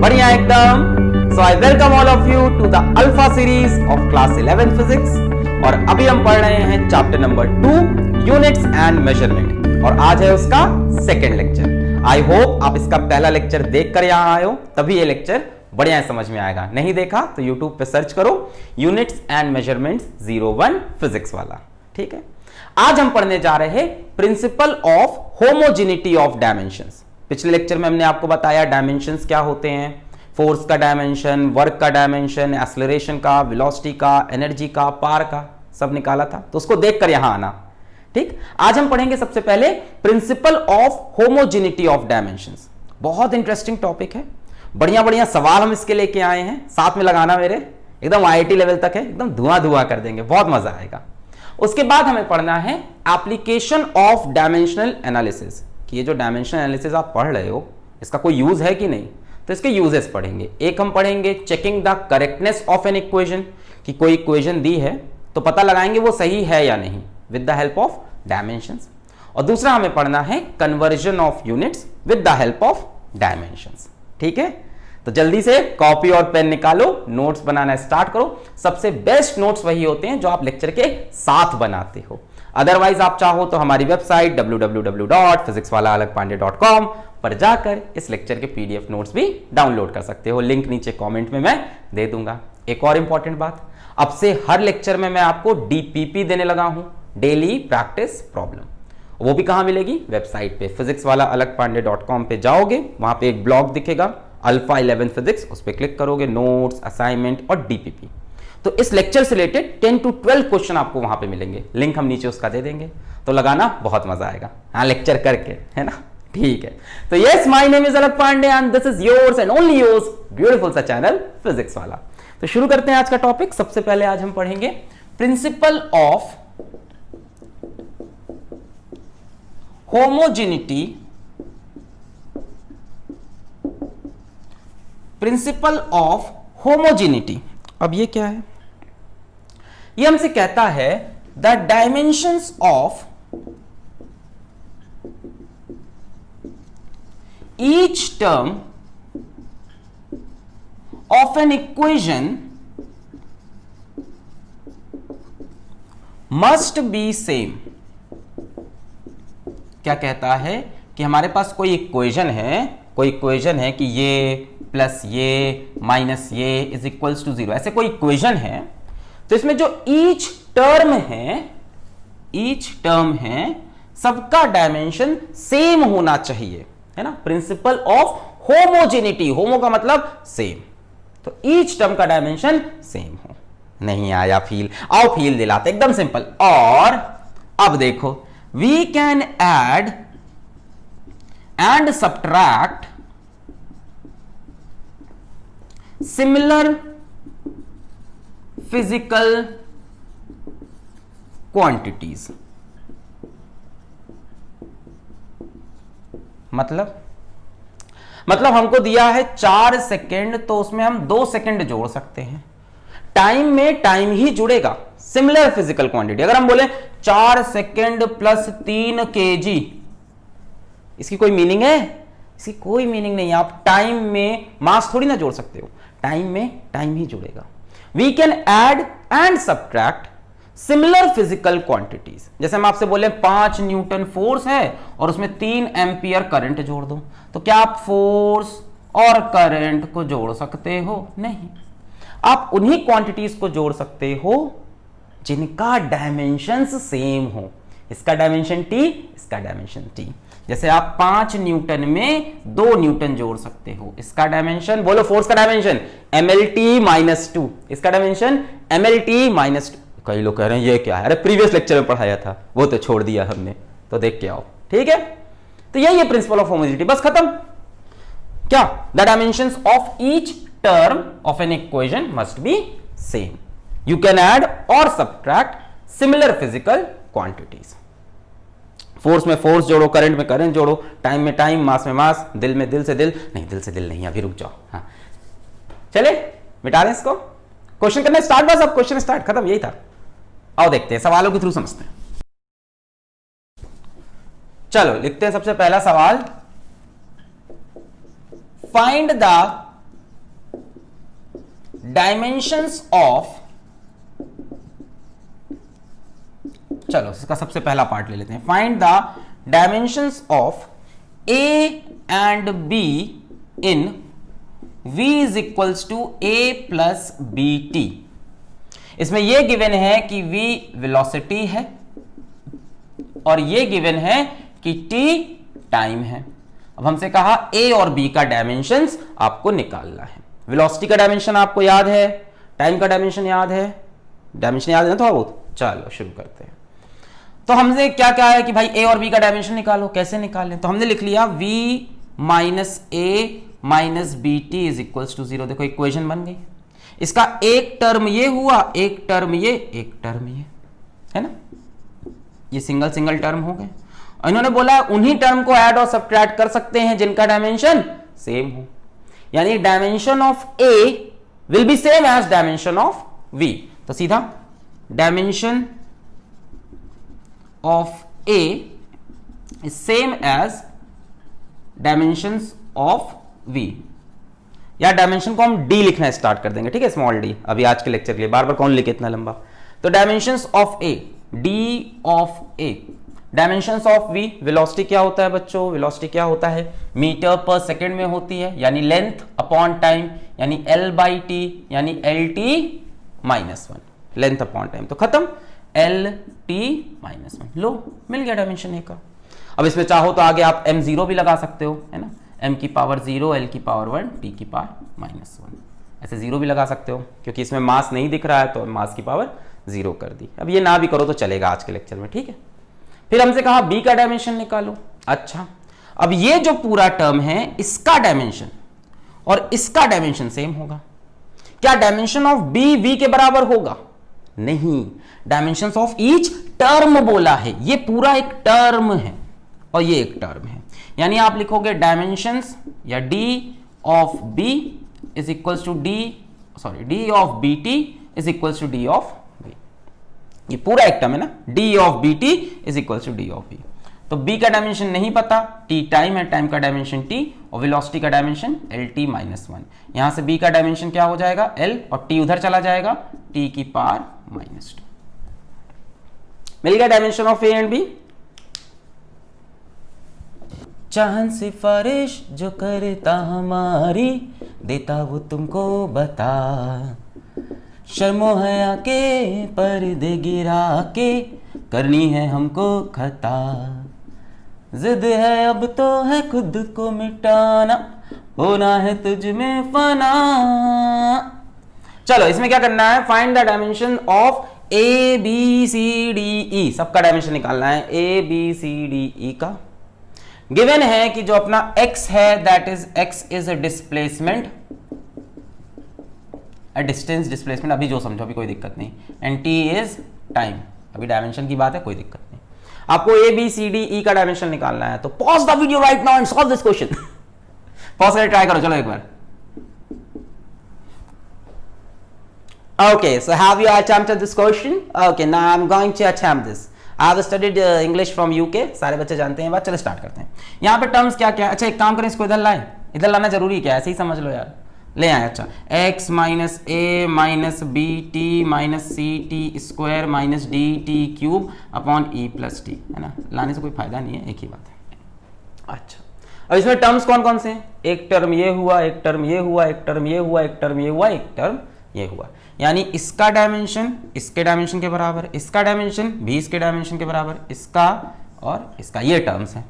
बढ़िया एकदम। So I welcome all of you to the alpha series of class 11 physics. और अभी हम पढ़ रहे हैं chapter number 2 units and measurement, और आज है उसका सेकेंड लेक्चर। आई होप आप इसका पहला लेक्चर देखकर यहां आए हो, तभी ये लेक्चर बढ़िया समझ में आएगा। नहीं देखा तो यूट्यूब पे सर्च करो यूनिट्स एंड मेजरमेंट्स 01 फिजिक्स वाला। ठीक है, आज हम पढ़ने जा रहे हैं principle of homogeneity of dimensions. पिछले लेक्चर में हमने आपको बताया डायमेंशंस क्या होते हैं, फोर्स का डायमेंशन, वर्क का डायमेंशन, एक्सेलरेशन का, वेलोसिटी का, एनर्जी का, पावर का, सब निकाला था। तो उसको देखकर यहां आना। ठीक, आज हम पढ़ेंगे सबसे पहले principle of homogeneity of dimensions. बहुत इंटरेस्टिंग टॉपिक है, बढ़िया बढ़िया सवाल हम इसके लेके आए हैं। साथ में लगाना मेरे, एकदम आईआईटी लेवल तक है, एकदम धुआं धुआं कर देंगे, बहुत मजा आएगा। उसके बाद हमें पढ़ना है एप्लीकेशन ऑफ डायमेंशनल एनालिसिस, कि ये जो डायमेंशनल एनालिसिस आप पढ़ रहे हो इसका कोई यूज है कि नहीं, तो इसके यूजेस पढ़ेंगे। एक हम पढ़ेंगे checking the correctness of an equation, कि कोई इक्वेशन दी है तो पता लगाएंगे वो सही है या नहीं with the help of dimensions. और दूसरा हमें पढ़ना है conversion of units with the help of dimensions. ठीक है, तो जल्दी से कॉपी और पेन निकालो, नोट्स बनाना स्टार्ट करो। सबसे बेस्ट नोट्स वही होते हैं जो आप लेक्चर के साथ बनाते हो। अदरवाइज आप चाहो तो हमारी वेबसाइट www.physicswalaalagpandey.com पर जाकर इस लेक्चर के पीडीएफ नोट्स भी डाउनलोड कर सकते हो। लिंक नीचे कमेंट में मैं दे दूंगा। एक और इंपॉर्टेंट बात, अब से हर लेक्चर में मैं आपको डीपीपी देने लगा हूं, डेली प्रैक्टिस प्रॉब्लम। वो भी कहां मिलेगी? वेबसाइट पे physicswalaalagpandey.com पे जाओगे, वहां पे एक ब्लॉग दिखेगा अल्फा 11 फिजिक्स, उस पर क्लिक करोगे, नोट्स, असाइनमेंट और डीपीपी। तो इस लेक्चर से रिलेटेड 10 to 12 क्वेश्चन आपको वहां पे मिलेंगे। लिंक हम नीचे उसका दे देंगे, तो लगाना, बहुत मजा आएगा। हाँ, लेक्चर करके, है ना? ठीक है, तो yes, my name is Alakh Pandey and this is yours and only yours beautiful सा चैनल फिजिक्स वाला। तो शुरू करते हैं आज का टॉपिक। सबसे पहले आज हम पढ़ेंगे principle of homogeneity, principle of homogeneity. अब ये क्या है? ये हमसे कहता है the dimensions of each term of an equation must be same. क्या कहता है कि हमारे पास कोई इक्वेशन है कि ये प्लस ये माइनस ये इज इक्वल्स टू 0, ऐसे कोई इक्वेशन है। तो इसमें जो ईच टर्म है सबका डायमेंशन सेम होना चाहिए, है ना? प्रिंसिपल ऑफ होमोजेनिटी, होमो का मतलब सेम, तो ईच टर्म का डायमेंशन सेम हो। नहीं आया फील? आओ फील दिलाते, एकदम सिंपल। और अब देखो, we can add and subtract similar physical quantities. मतलब हमको दिया है 4 सेकेंड, तो उसमें हम 2 सेकेंड जोड़ सकते हैं। टाइम में टाइम ही जुड़ेगा, सिमिलर फिजिकल क्वांटिटी। अगर हम बोले 4 सेकेंड प्लस 3 kg, इसकी कोई मीनिंग है? इसकी कोई मीनिंग नहीं है। आप टाइम में मास थोड़ी ना जोड़ सकते हो, टाइम में टाइम ही जुड़ेगा। We can add and subtract similar physical quantities. जैसे हम आपसे बोले 5 न्यूटन फोर्स है और उसमें 3 एम्पियर करंट जोड़ दो, तो क्या आप फोर्स और करंट को जोड़ सकते हो? नहीं। आप उन्हीं क्वांटिटीज को जोड़ सकते हो जिनका डायमेंशंस सेम हो। इसका डायमेंशन T, इसका डायमेंशन T। जैसे आप 5 न्यूटन में 2 न्यूटन जोड़ सकते हो, इसका डायमेंशन, बोलो फोर्स का डायमेंशन MLT-2, इसका डायमेंशन MLT-2। कई लोग कह रहे हैं ये क्या है? अरे प्रीवियस लेक्चर में पढ़ाया था, वो तो छोड़ दिया हमने, तो देख के आओ। ठीक है, तो यही है प्रिंसिपल ऑफ होमोजेनिटी, बस खत्म। क्या? The dimensions of each term of an equation must be same. You can add और subtract similar physical quantities. Force में फोर्स जोड़ो, करंट में करंट जोड़ो, टाइम में टाइम, मास में मास, दिल में दिल से दिल नहीं, दिल से दिल नहीं, अभी रुक जाओ। हाँ, चले मिटा दें इसको, क्वेश्चन करना स्टार्ट। बस अब क्वेश्चन स्टार्ट, खत्म, यही था। आओ देखते हैं, सवालों के थ्रू समझते हैं। चलो लिखते हैं सबसे पहला सवाल, फाइंड द डायमेंशंस ऑफ, चलो इसका सबसे पहला पार्ट ले लेते हैं, find the dimensions of A and B in v is equals to a plus B T. इसमें यह गिवन है कि v वेलोसिटी है और यह गिवन है कि t टाइम है। अब हमसे कहा a और b का डायमेंशंस आपको निकालना है। वेलोसिटी का डायमेंशन आपको याद है, टाइम का डायमेंशन याद है, डायमेंशन याद है ना थोड़ा बहुत। चलो शुरू करते हैं। तो हमसे क्या क्या है कि भाई a और b का डायमेंशन निकालो, कैसे निकालें? तो हमने लिख लिया v minus A minus B T is equals to 0। देखो इक्वेशन बन गई। इसका एक टर्म ये हुआ, एक टर्म ये, एक टर्म ये, है ना, ये सिंगल सिंगल टर्म हो गए। और इन्होंने बोला उन्हीं टर्म को ऐड और सब्ट्रैक्ट कर सकते हैं जिनका डायमेंशन सेम हो, यानी dimension of A will be same as dimension of v। तो सीधा dimension of a is same as dimensions of v, या डायमेंशन को हम d लिखना स्टार्ट कर देंगे, ठीक है, स्मॉल d। अभी आज के लेक्चर के लिए बार बार कौन लिखे इतना लंबा। तो dimensions of a, d of a, dimensions of v। Velocity क्या होता है बच्चों? वेलोसिटी क्या होता है? मीटर पर सेकंड में होती है, यानी लेंथ अपॉन टाइम, यानी l बाई टी, यानी lt minus 1, length upon time. तो खत्म, lt माइनस 1। लो मिल गया डायमेंशन a का। अब इसमें चाहो तो आगे आप m0 भी लगा सकते हो, है ना, m की पावर 0, l की पावर 1, t की पावर माइनस 1, ऐसे 0 भी लगा सकते हो, क्योंकि इसमें मास नहीं दिख रहा है तो मास की पावर 0 कर दी। अब ये ना भी करो तो चलेगा आज के लेक्चर में, ठीक है। फिर हमसे कहा b का डायमेंशन निकालो। अच्छा, अब ये जो पूरा टर्म है इसका डायमेंशन और इसका डायमेंशन सेम होगा। क्या डायमेंशन ऑफ b v के बराबर होगा? नहीं, डायमेंशंस ऑफ ईच टर्म बोला है। ये पूरा एक टर्म है और ये एक टर्म है, यानी आप लिखोगे डायमेंशंस या d of b is equals to d of bt is equals to d of v। ये पूरा एक टर्म है ना, d of bt is equals to d of v। तो b का डायमेंशन नहीं पता, t टाइम है, टाइम का डायमेंशन t, और वेलोसिटी का डायमेंशन lt माइनस 1। यहां से b का डायमेंशन क्या हो जाएगा? l, और t उधर चला जाएगा, t की पावर माइनस 2। मिल गया dimension of a and b। चांद सिफारिश जो करता हमारी, देता वो तुमको बता, शर्मो हया के पर्दे गिरा के, करनी है हमको खता, जिद है अब तो है खुद को मिटाना, होना है तुझ में फना। चलो इसमें क्या करना है? Find the dimension of A B C D E, सबका डायमेंशन निकालना है ए बी सी डी ई का। गिवन है कि जो अपना x है that is x is a displacement, distance displacement, अभी जो समझो, अभी कोई दिक्कत नहीं, एंड t इज टाइम, अभी डायमेंशन की बात है, कोई दिक्कत नहीं। आपको a b c d e का डायमेंशन निकालना है, तो pause the video right now and solve this question. Pause करके ट्राई करो, चलो एक बार। Okay, so have you attempted this question? Okay, now I'm going to attempt this. I have studied English from UK. सारे बच्चे जानते हैं बात। चलो स्टार्ट करते हैं। यहाँ पे टर्म्स क्या क्या है? अच्छा एक काम करें, इसको इधर लाएं, इधर लाना जरूरी क्या है, ऐसे ही समझ लो यार, ले आए। अच्छा, x minus A minus B T minus C T square minus D T cube upon E plus T, है ना, लाने से कोई फायदा नहीं है, एक ही बात है। अच्छा, अब इसमें टर्म्स कौन कौन से हैं? एक टर्म ये हुआ, एक टर्म ये हुआ, एक टर्म ये हुआ, एक टर्म ये हुआ, एक टर्म ये हुआ, यानी इसका डायमेंशन इसके डायमेंशन के बराबर, इसका डायमेंशन भी इसके डायमेंशन के बराबर, इसका और इसका, ये टर्म्स हैं।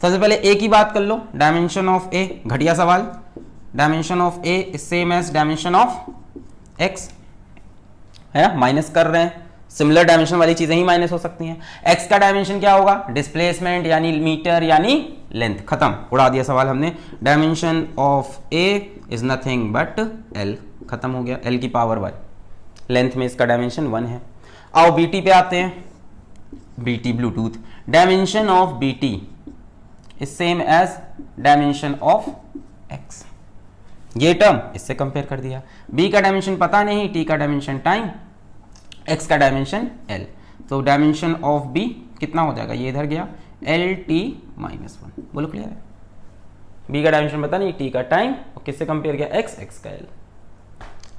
सबसे पहले ए की बात कर लो, डायमेंशन ऑफ ए, घटिया सवाल, dimension of A is same as dimension of X, है ना, माइनस कर रहे हैं, सिमिलर डायमेंशन वाली चीजें ही माइनस हो सकती हैं। एक्स का डायमेंशन क्या होगा? डिस्प्लेसमेंट यानी मीटर यानी लेंथ, खत्म, उड़ा दिया सवाल हमने। Dimension of A is nothing but L, खत्म हो गया, एल की पावर 1, लेंथ में इसका डायमेंशन 1 है। आओ बीटी पे आते हैं, BT Bluetooth, dimension of BT is same as dimension of X, ये टर्म इससे कंपेयर कर दिया। बी का डायमेंशन पता नहीं, टी का डायमेंशन टाइम, एक्स का डायमेंशन एल, तो डायमेंशन ऑफ बी कितना हो जाएगा? ये इधर गया, एल टी माइनस 1। बोलो क्लियर है? बी का डायमेंशन पता नहीं, टी का टाइम, और किससे कंपेयर किया? एक्स, एक्स का एल।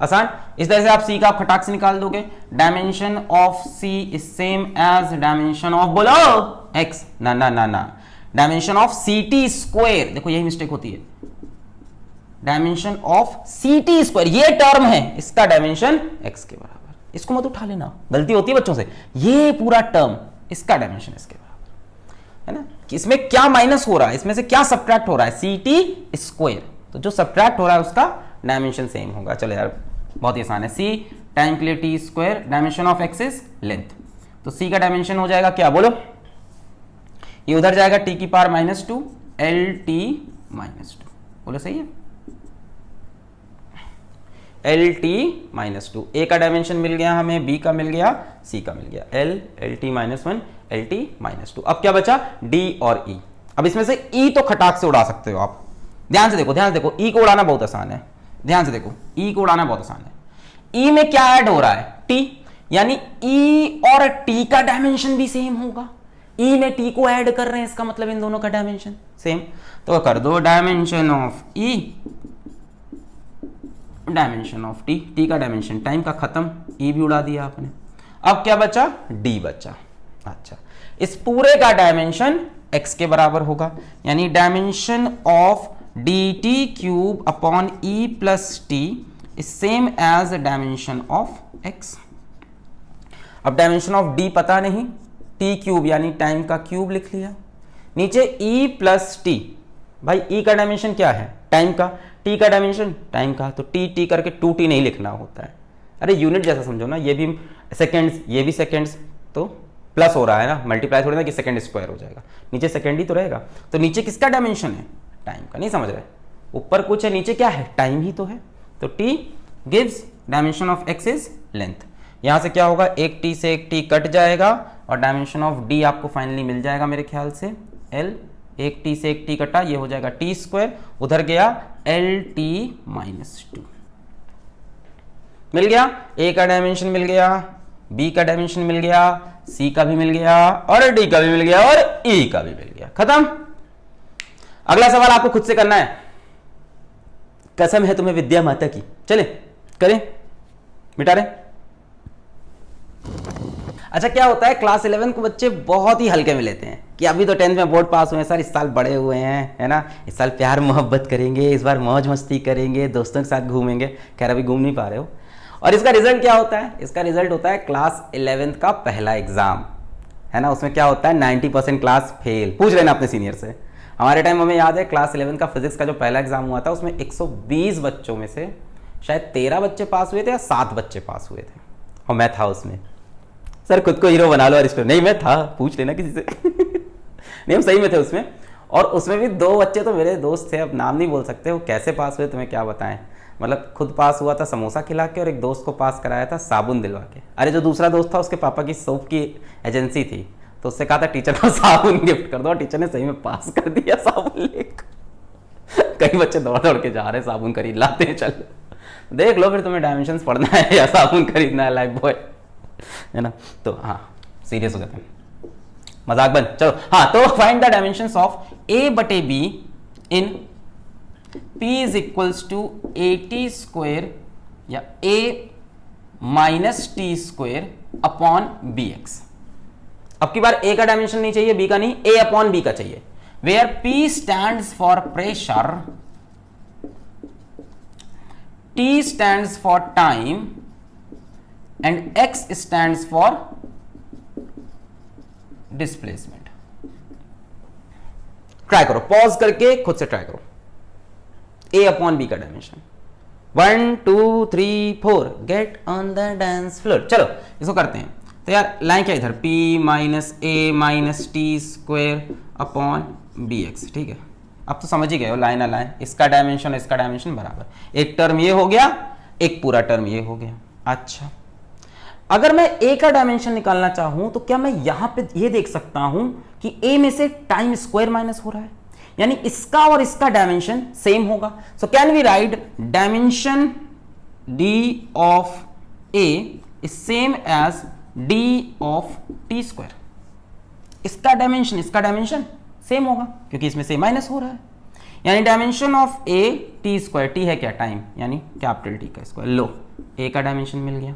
आसान। इस तरह से आप सी का आप खटाक से निकाल दोगे, dimension of C is same as dimension of, बोलो एक्स, ना ना ना ना, dimension of C T square, देखो यही मिस्टेक होती है, dimension of C T square, ये टर्म है, इसका डायमेंशन एक्स के बराबर, इसको मत उठा लेना, गलती होती है बच्चों से, ये पूरा टर्म इसका डायमेंशन इसके बराबर, है ना, कि इसमें क्या माइनस हो रहा है, इसमें से क्या सब्ट्रैक्ट हो रहा है, सी टी स्क्वायर, तो जो सब्ट्रैक्ट हो रहा है उसका डायमेंशन सेम होगा। चलो यार बहुत ही आसान है, सी टाइम के लिए T square, dimension of x is length, तो सी का डायमेंशन हो जाएगा क्या, बोलो, ये उधर जाएगा टी की पावर -2 एल टी -2, बोलो सही है, एल टी -2, ए का डायमेंशन मिल गया हमें, बी का मिल गया, सी का मिल गया, एल टी -1 एल टी -2, अब क्या बचा, डी और ई। अब इसमें से ई तो खटाक से उड़ा सकते हो आप, ध्यान से देखो, ध्यान से देखो, ई को उड़ाना बहुत आसान है, ध्यान से देखो, ई को उड़ाना बहुत आसान है। ई में क्या ऐड हो रहा है, टी, यानी ई और टी का डायमेंशन भी सेम होगा, ई में टी को ऐड कर रहे हैं, इसका मतलब इन दोनों का डायमेंशन सेम, तो कर दो dimension of E, dimension of T, T का डायमेंशन टाइम का खत्म, ई भी उड़ा दिया आपने, अब क्या बचा, डी बचा। अच्छा, इस पूरे का डायमेंशन एक्स के बराबर होगा, यानी dimension of D T cube upon E plus T is same as dimension of X. अब डायमेंशन ऑफ डी पता नहीं, टी क्यूब यानी टाइम का क्यूब लिख लिया, नीचे ई प्लस टी, भाई ई का डायमेंशन क्या है, टाइम का, टी का डायमेंशन टाइम का, तो टी टी करके 2t नहीं लिखना होता है, अरे यूनिट जैसा समझो ना, ये भी सेकेंड्स, ये भी सेकेंड्स, तो प्लस हो रहा है ना, मल्टीप्लाई थोड़ी ना कि सेकेंड स्क्वायर हो जाएगा, नीचे सेकेंड ही तो रहेगा, तो नीचे किसका डायमेंशन है, टाइम का, नहीं समझ रहे, ऊपर कुछ है नीचे क्या है, टाइम ही तो है, तो t gives dimension of x is length, यहां से क्या होगा, एक t से एक t कट जाएगा और डायमेंशन ऑफ d आपको फाइनली मिल जाएगा मेरे ख्याल से l, एक t से एक t कटा, ये हो जाएगा t स्क्वायर, उधर गया lt -2, मिल गया, a का डायमेंशन मिल गया, b का डायमेंशन मिल गया, c का भी मिल गया और d का भी मिल गया और e का भी मिल गया, खत्म। अगला सवाल आपको खुद से करना है, कसम है तुम्हें विद्या माता की, चले करें, मिटा रहे। अच्छा क्या होता है, क्लास 11 को बच्चे बहुत ही हल्के में लेते हैं कि अभी तो 10th में बोर्ड पास हुए हैं सर, इस साल बड़े हुए हैं, है ना, इस साल प्यार मोहब्बत करेंगे, इस बार मौज मस्ती करेंगे, दोस्तों के साथ घूमेंगे, खैर अभी घूम नहीं पा रहे हो, और इसका रिजल्ट क्या होता है, इसका रिजल्ट होता है क्लास 11th का पहला एग्जाम, है ना, उसमें क्या होता है 90% क्लास फेल, पूछ लेना अपने सीनियर से। हमारे टाइम हमें याद है क्लास 11 का फिजिक्स का जो पहला एग्जाम हुआ था उसमें 120 बच्चों में से शायद 13 बच्चे पास हुए थे या 7 बच्चे पास हुए थे, और मैं था उसमें। सर खुद को हीरो बना लो अरिस्टो, नहीं मैं था, पूछ लेना किसी से नहीं हम सही में थे उसमें, और उसमें भी 2 बच्चे तो मेरे दोस्त थे, अब नाम नहीं बोल सकते, वो कैसे पास हुए तुम्हें क्या बताएं, मतलब खुद पास हुआ था समोसा खिला के और एक दोस्त को पास कराया था साबुन दिलवा के, अरे जो दूसरा दोस्त था उसके पापा की सोप की एजेंसी थी, तो उससे कहा था टीचर को साबुन गिफ्ट कर दो, टीचर ने सही में पास कर दिया साबुन लेकर। कई बच्चे दौड़ दौड़ के जा रहे हैं साबुन खरीद लाते हैं, चल देख लो फिर तुम्हें डायमेंशंस पढ़ना है या साबुन खरीदना है, लाइफ बॉय, है ना, तो हाँ सीरियस हो जाते हैं, मजाक बंद, चलो हाँ, तो find the dimensions of a बटे b in p is equals to at square या a minus T square upon bx। अब की बार a का डायमेंशन नहीं चाहिए, b का नहीं, a अपॉन b का चाहिए, where p stands for pressure, t stands for time and x stands for displacement. Try करो, पॉज करके खुद से ट्राई करो, a अपॉन b का dimension 1 2 3 4 get on the dance floor. चलो इसको करते हैं, तो यार लाइन क्या इधर, p minus a minus T square upon B X, ठीक है, अब तो समझ ही गए हो लाइन अ लाइन, इसका डायमेंशन इसका डायमेंशन बराबर, एक टर्म ये हो गया, एक पूरा टर्म ये हो गया। अच्छा अगर मैं a का डायमेंशन निकालना चाहूं तो क्या मैं यहां पे ये देख सकता हूं कि a में से टाइम स्क्वायर माइनस हो रहा है, यानी इसका और इसका डायमेंशन सेम होगा, so can we write dimension d of a is same as d of t square, इसका डायमेंशन सेम होगा क्योंकि इसमें से माइनस हो रहा है, यानी dimension of A T square, T है क्या टाइम, यानी कैपिटल टी का स्क्वायर। लो ए का डायमेंशन मिल गया,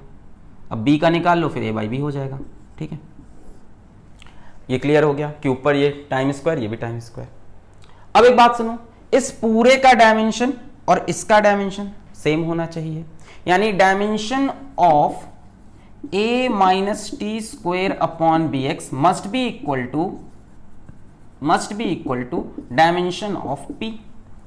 अब बी का निकाल लो, फिर ए बाई बी हो जाएगा। ठीक है, ये क्लियर हो गया कि ऊपर ये टाइम स्क्वायर, ये भी टाइम स्क्वायर। अब एक बात सुनो, इस पूरे का डायमेंशन और इसका डायमेंशन सेम होना चाहिए, यानी dimension of a minus T square upon B X must be equal to dimension of p।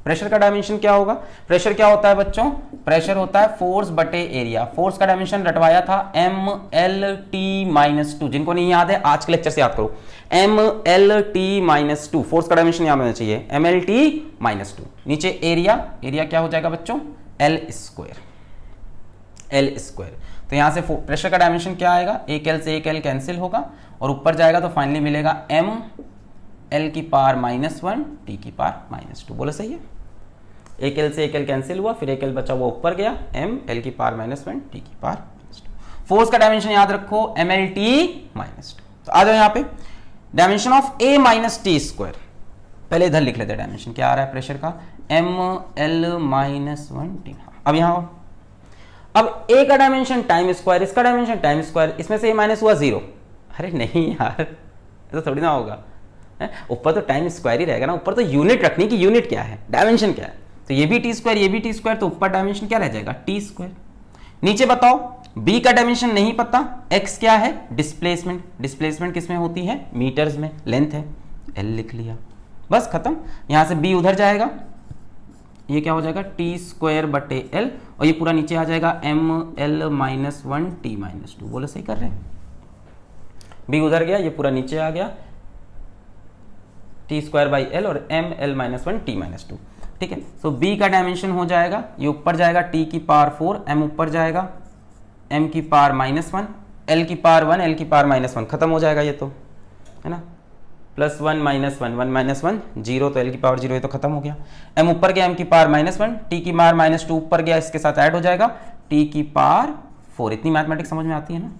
Pressure का डायमेंशन क्या होगा, प्रेशर क्या होता है बच्चों, प्रेशर होता है फोर्स बटे एरिया। फोर्स का डायमेंशन रटवाया था MLT-2, जिनको नहीं याद है आज के लेक्चर से याद करो, MLT-2, फोर्स का डायमेंशन याद होना चाहिए MLT-2। नीचे एरिया, एरिया क्या हो जाएगा बच्चों, L स्क्वायर। तो यहां से प्रेशर का डायमेंशन क्या आएगा, एक L से एक L कैंसिल होगा और ऊपर जाएगा तो फाइनली मिलेगा M L की पावर -1 T की पावर -2। बोलो सही है, एक L से एक L कैंसिल हुआ, फिर एक L बचा वो ऊपर गया, M L की पावर -1 T की पावर -2। फोर्स का डायमेंशन याद रखो MLT-2। तो आ जाओ यहाँ पे, dimension of A minus T square, पहले इधर लिख लेते हैं डायमेंशन क्या आ रहा है प्रेशर का, ML-1T। अब यहाँ अब A का डायमेंशन टाइम स्क्वायर, इसका डायमेंशन टाइम स्क्वायर, इसमें से A माइनस हुआ 0। अरे नहीं यार, ऐसा थोड़ी ना होगा, ऊपर तो टाइम स्क्वायर ही रहेगा ना, ऊपर तो यूनिट रखनी कि यूनिट क्या है, डायमेंशन क्या है। तो ये भी टी स्क्वायर, ये भी टी स्क्वायर, तो ऊपर डायमेंशन क्या रह जाएगा, टी स्क्वायर। नीचे बताओ, बी का डायमेंशन नहीं पता, एक्स क्या है, डिस्प्लेसमेंट। डिस्प्लेसमेंट किसमें होती है, मीटर्स में, लेंथ है, एल लिख लिया, बस खत्म। यहां से बी उधर जाएगा, ये क्या हो जाएगा, टी स्क्वायर बटे एल, और ये पूरा नीचे आ जाएगा ML-1T-2। बोलो सही कर रहे हैं, बी उधर गया, ये पूरा नीचे आ गया, टी स्क्वायर बाई एल और ML-1T-2। ठीक है, सो बी का डायमेंशन हो जाएगा, ये ऊपर जाएगा टी की पावर 4, एम ऊपर जाएगा m की पावर -1, l की पावर 1, l की पावर -1, खत्म हो जाएगा ये तो, है ना, +1 -1 1 -1 0, तो l की पावर 0, ये तो खत्म हो गया। m ऊपर गया, m की पावर -1, t की पावर -2 ऊपर गया, इसके साथ ऐड हो जाएगा t की पावर 4। इतनी मैथमेटिक्स समझ में आती है ना,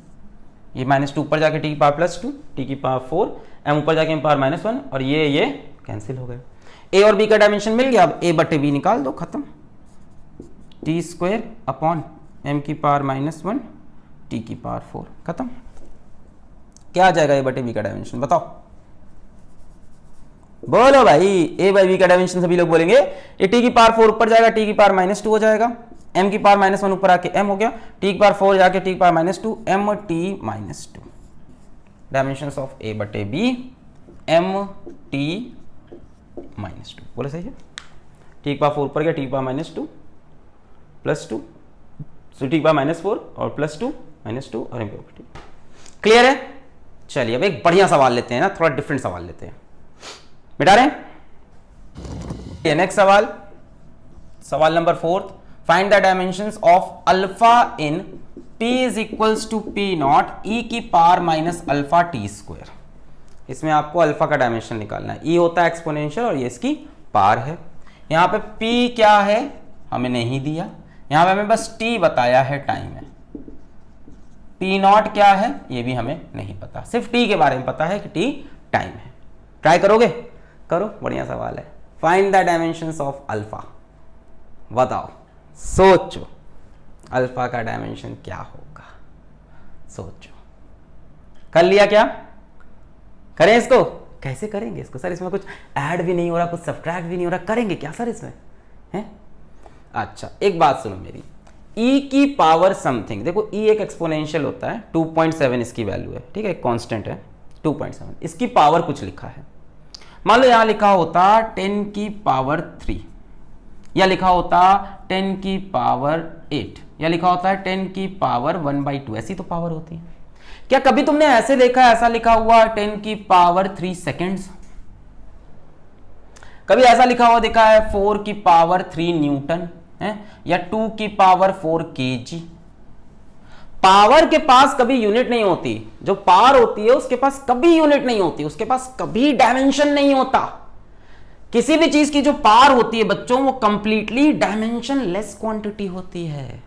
ये -2 ऊपर जाके t की पावर +2, t की पावर 4, m ऊपर जाके m पावर -1, और ये कैंसिल हो गए। a और b का डायमेंशन मिल गया, अब a बटे b निकाल दो, खत्म, टी स्क्वायर अपॉन m की पावर -1 t की पावर 4, खत्म। क्या आ जाएगा a बटे b का डायमेंशन, बताओ, बोलो भाई, a बाई b का डायमेंशन सभी लोग बोलेंगे, ये t की पावर 4 ऊपर जाएगा, t की पावर -2 हो जाएगा, m की पावर -1 ऊपर आके m हो गया, t की पावर 4 जाके t की power -2, MT-2। Dimensions of a बटे b MT-2। बोले सही है, t की पावर 4 ऊपर गया, t की पावर -2 +2, सो t की पावर -4 और +2 -2 और m। क्लियर है, चलिए अब एक बढ़िया सवाल लेते हैं ना, थोड़ा डिफरेंट सवाल लेते हैं, मिटा रहे हैं। नेक्स्ट सवाल, सवाल number 4, find the dimensions of alpha in p is equals to P0 e की पावर -α-t²। इसमें आपको अल्फा का डायमेंशन निकालना है, e होता है एक्सपोनेंशियल और ये इसकी पावर है। यहां पे p क्या है हमें नहीं दिया, यहां पे हमें बस t बताया है, टाइम है। P0 क्या है ये भी हमें नहीं पता, सिर्फ t के बारे में पता है कि t टाइम है। ट्राई करोगे, करो, बढ़िया सवाल है। Find the dimensions of alpha, बताओ, सोचो अल्फा का डायमेंशन क्या होगा, सोचो। कर लिया क्या, करें इसको, कैसे करेंगे इसको सर, इसमें कुछ ऐड भी नहीं हो रहा, कुछ सब्ट्रैक्ट भी नहीं हो रहा, करेंगे क्या सर इसमें, है? अच्छा एक बात सुनो मेरी, e की पावर समथिंग, देखो e एक एक्सपोनेंशियल होता है, 2.7 इसकी वैल्यू है, ठीक है, कांस्टेंट है 2.7, इसकी पावर कुछ लिखा है, मान लो यहां लिखा होता 10 की पावर 3, या लिखा होता 10 की पावर 8, या लिखा होता है 10 की पावर 1/2, ऐसी तो पावर होती है। क्या कभी तुमने ऐसे देखा, ऐसा लिखा हुआ 10 की पावर 3 सेकेंड्स? कभी ऐसा लिखा हुआ देखा है 4 की पावर 3 न्यूटन है, या 2 की पावर 4 kg? पावर के पास कभी यूनिट नहीं होती, जो पावर होती है उसके पास कभी यूनिट नहीं होती, उसके पास कभी डायमेंशन नहीं होता। किसी भी चीज की जो पावर होती है बच्चों, वो कंप्लीटली डायमेंशन लेस क्वांटिटी होती है।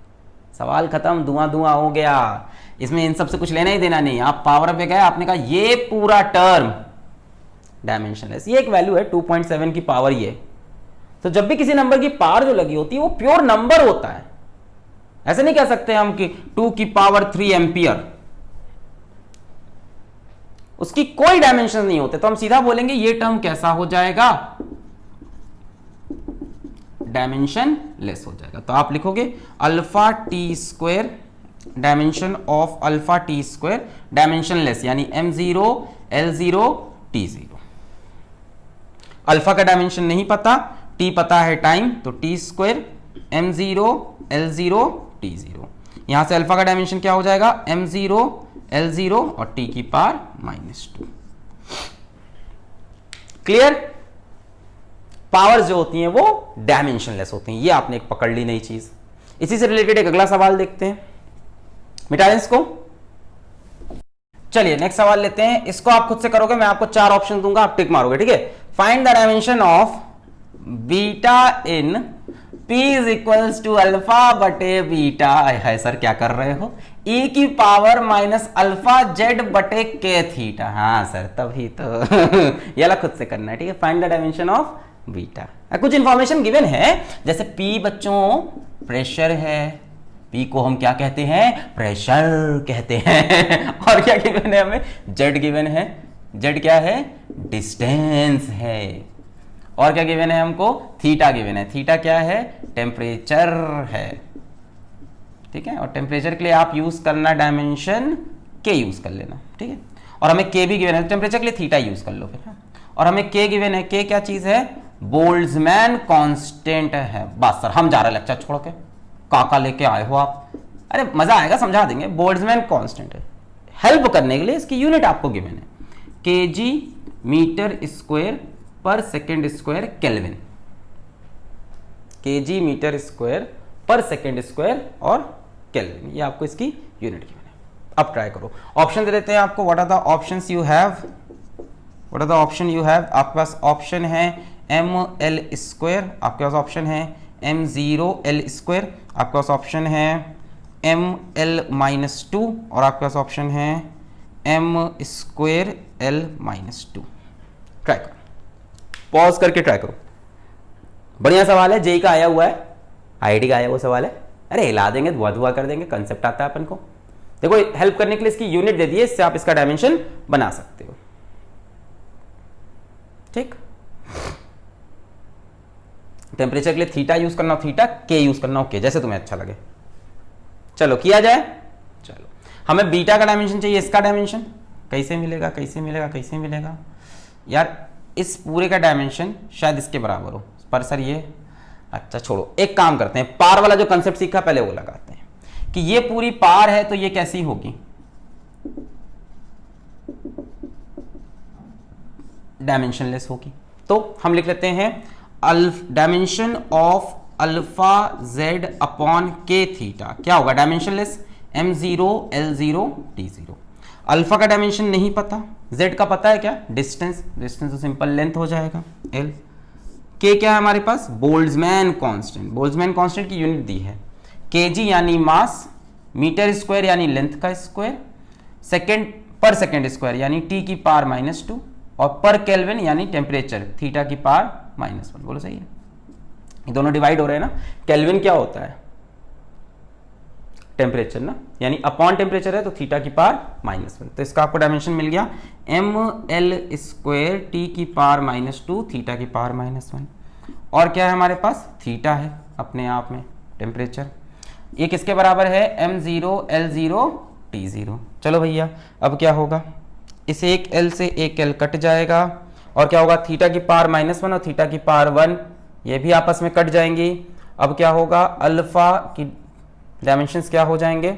सवाल खत्म, धुआं धुआं हो गया, इसमें इन सब से कुछ लेना ही देना नहीं। आप पावर पे गए, आपने कहा ये पूरा टर्म डायमेंशनलेस, ये एक वैल्यू है 2.7 की पावर, ये तो जब भी किसी नंबर की पावर जो लगी होती है वो प्योर नंबर होता है। ऐसे नहीं कह सकते हम कि 2 की पावर 3 एम्पियर, उसकी कोई डायमेंशन नहीं होते, तो हम सीधा बोलेंगे ये टर्म कैसा हो जाएगा, डायमेंशन लेस हो जाएगा। तो आप लिखोगे alpha T square, dimension of alpha T square dimension less, यानी m0 l0 t0। अल्फा का डायमेंशन नहीं पता, टी पता है टाइम, तो T square m0 l0 t0। यहां से अल्फा का डायमेंशन क्या हो जाएगा, m0 l0 और t की पावर -2। क्लियर? पावर्स जो होती हैं वो डायमेंशनलेस होती हैं, ये आपने एक पकड़ ली नई चीज। इसी से रिलेटेड एक अगला सवाल देखते हैं, मिटा दें इसको। चलिए नेक्स्ट सवाल लेते हैं, इसको आप खुद से करोगे, मैं आपको 4 ऑप्शन दूंगा, आप टिक मारोगे, ठीक है। Find the dimension of beta in p is equals to alpha बटे बीटा। है सर क्या कर रहे हो, e की पावर माइनस अल्फा जेड बटे के थीटा। हाँ सर तभी तो ये खुद से करना है, ठीक है। Find the dimension of beta. कुछ इंफॉर्मेशन गिवन है, जैसे p बच्चों प्रेशर है, P को हम क्या कहते हैं, प्रेशर कहते हैं। और क्या गिवन है हमें, Z गिवन है, Z क्या है, डिस्टेंस है। और क्या गिवन है हमको, थीटा गिवन है, थीटा क्या है, टेम्परेचर है, ठीक है। और टेम्परेचर के लिए आप यूज करना डायमेंशन K यूज कर लेना, ठीक है। और हमें K भी गिवन है, टेम्परेचर के लिए थीटा यूज कर लो फिर। और हमें K गिवन है, K क्या चीज है, बोल्ट्जमैन कांस्टेंट है। बस सर हम जा रहे लेक्चर छोड़ के, काका लेके आए हो आप, अरे मजा आएगा, समझा देंगे। बोल्ट्जमैन कांस्टेंट है, हेल्प करने के लिए इसकी यूनिट आपको गिवन है, केजी मीटर स्क्वायर पर second square kelvin, KG metre square पर सेकेंड स्क्वायर और केल्विन, ये आपको इसकी यूनिट गिवन है। अब ट्राई करो, ऑप्शन दे देते हैं आपको। What are the options you have, what are the option you have. आपके पास ऑप्शन है ml स्क्वायर, आपके पास ऑप्शन है m0l स्क्वायर, आपके पास ऑप्शन है ml-2 और आपके पास ऑप्शन है m स्क्वायर l-2। ट्राई करो, पॉज करके ट्राई करो। बढ़िया सवाल है, जेई का आया हुआ है, आईआईटी का आया हुआ सवाल है। अरे हिला देंगे, धुआं धुआं कर देंगे, कंसेप्ट आता है अपन को। देखो हेल्प करने के लिए इसकी यूनिट दे दी है, इससे आप इसका डायमेंशन बना सकते हो, ठीक। टेम्परेचर के लिए थीटा यूज करना हो थीटा, के यूज करना हो के, जैसे तुम्हें अच्छा लगे। चलो किया जाए। चलो हमें बीटा का डायमेंशन चाहिए, इसका डायमेंशन कैसे मिलेगा, कैसे मिलेगा, कैसे मिलेगा यार। इस पूरे का डायमेंशन शायद इसके बराबर हो, पर सर ये अच्छा छोड़ो, एक काम करते हैं, पार वाला जो कंसेप्ट सीखा पहले वो लगाते हैं कि ये पूरी पार है तो ये कैसी होगी, डायमेंशनलेस होगी। तो हम लिख लेते हैं dimension of alpha Z upon के थीटा क्या होगा, dimensionless, m0 l0 t0। Alpha का डायमेंशन नहीं पता, z का पता है क्या, डिस्टेंस, डिस्टेंस तो सिंपल लेंथ हो जाएगा l। k क्या है हमारे पास, बोल्ट्जमैन कांस्टेंट, बोल्ट्जमैन कांस्टेंट की यूनिट दी है kg यानी मास, मीटर स्क्वायर यानी लेंथ का स्क्वायर, सेकेंड पर सेकेंड स्क्वायर यानी t की पावर -2 और पर केल्विन यानी टेम्परेचर थीटा की पावर -1। बोलो सही है, ये दोनों डिवाइड हो रहे हैं ना। केल्विन क्या होता है, टेम्परेचर ना, यानी अपॉन टेम्परेचर है तो थीटा की पावर -1। तो इसका आपको डायमेंशन मिल गया ml स्क्वायर टी की पावर -2 थीटा की पावर -1। और क्या है हमारे पास, थीटा है अपने आप में, टेम्परेचर। ये किसके बराबर है, m0 l0 t0। चलो भैया अब क्या होगा, इस एक l से एक l कट जाएगा और क्या होगा, थीटा की पावर -1 और थीटा की पावर 1 ये भी आपस में कट जाएंगी। अब क्या होगा, अल्फा की डायमेंशंस क्या हो जाएंगे,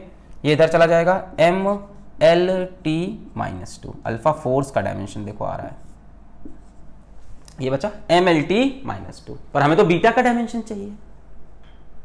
ये इधर चला जाएगा, mlt-2, अल्फा फोर्स का डायमेंशन देखो आ रहा है, ये बचा mlt-2। पर हमें तो बीटा का डायमेंशन चाहिए,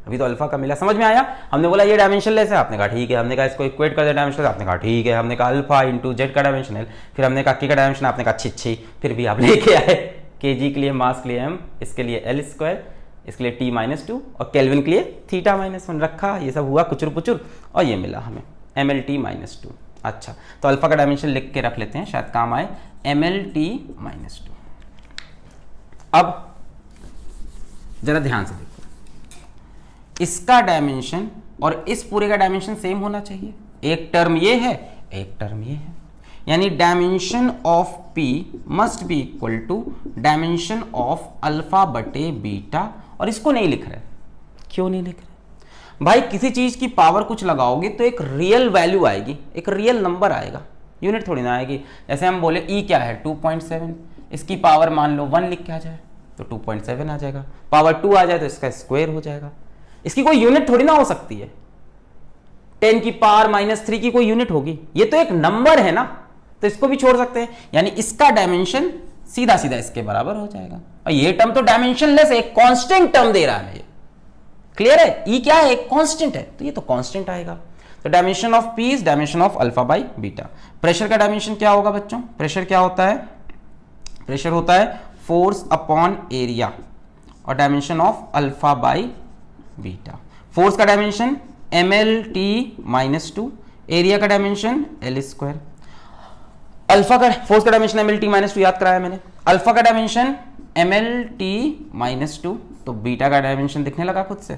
अभी तो अल्फा का मिला। समझ में आया, हमने बोला ये डायमेंशनलेस है, आपने कहा ठीक है, हमने कहा इसको इक्वेट कर दे डायमेंशनलेस, आपने कहा ठीक है, हमने कहा अल्फा इंटू जेड का डायमेंशन है, फिर हमने कहा के का डायमेंशन, आपने कहा छिच्छी, फिर भी आप लेके आए केजी के लिए मास के लिए m, इसके लिए l स्क्वायर, इसके लिए t-2 और केल्विन के लिए थीटा -1 रखा, ये सब हुआ कुचुर पुचुर और ये मिला हमें mlt-2। अच्छा तो अल्फा का डायमेंशन लिख के रख लेते हैं, शायद काम आए, mlt-2। अब जरा ध्यान से देखो, इसका डायमेंशन और इस पूरे का डायमेंशन सेम होना चाहिए। एक टर्म ये है, एक टर्म ये है, यानी dimension of P must be equal to dimension of alpha बटे बीटा। और इसको नहीं लिख रहे, क्यों नहीं लिख रहे भाई? किसी चीज की पावर कुछ लगाओगे तो एक रियल वैल्यू आएगी, एक रियल नंबर आएगा, यूनिट थोड़ी ना आएगी। जैसे हम बोले E क्या है 2.7, इसकी पावर मान लो 1 लिख के आ जाए तो 2.7 आ जाएगा, पावर 2 आ जाए तो इसका स्क्वायर हो जाएगा। इसकी कोई यूनिट थोड़ी ना हो सकती है, 10 की पावर -3 की कोई यूनिट होगी? ये तो एक नंबर है ना, तो इसको भी छोड़ सकते हैं, यानी इसका डायमेंशन सीधा सीधा इसके बराबर हो जाएगा। और ये टर्म तो डायमेंशनलेस है, एक कांस्टेंट टर्म दे रहा है ये। क्लियर है? E क्या है? एक कांस्टेंट है, तो ये तो कांस्टेंट आएगा। तो dimension of P is dimension of alpha by beta. Pressure का डायमेंशन क्या होगा बच्चों? प्रेशर क्या होता है? प्रेशर होता है फोर्स अपॉन एरिया, और dimension of alpha by beta. Force का डायमेंशन mlt-2, एरिया का डायमेंशन l²। अल्फा का फोर्स का डायमेंशन mlt-2 याद कराया मैंने, अल्फा का डायमेंशन mlt-2, तो बीटा का डायमेंशन दिखने लगा खुद से।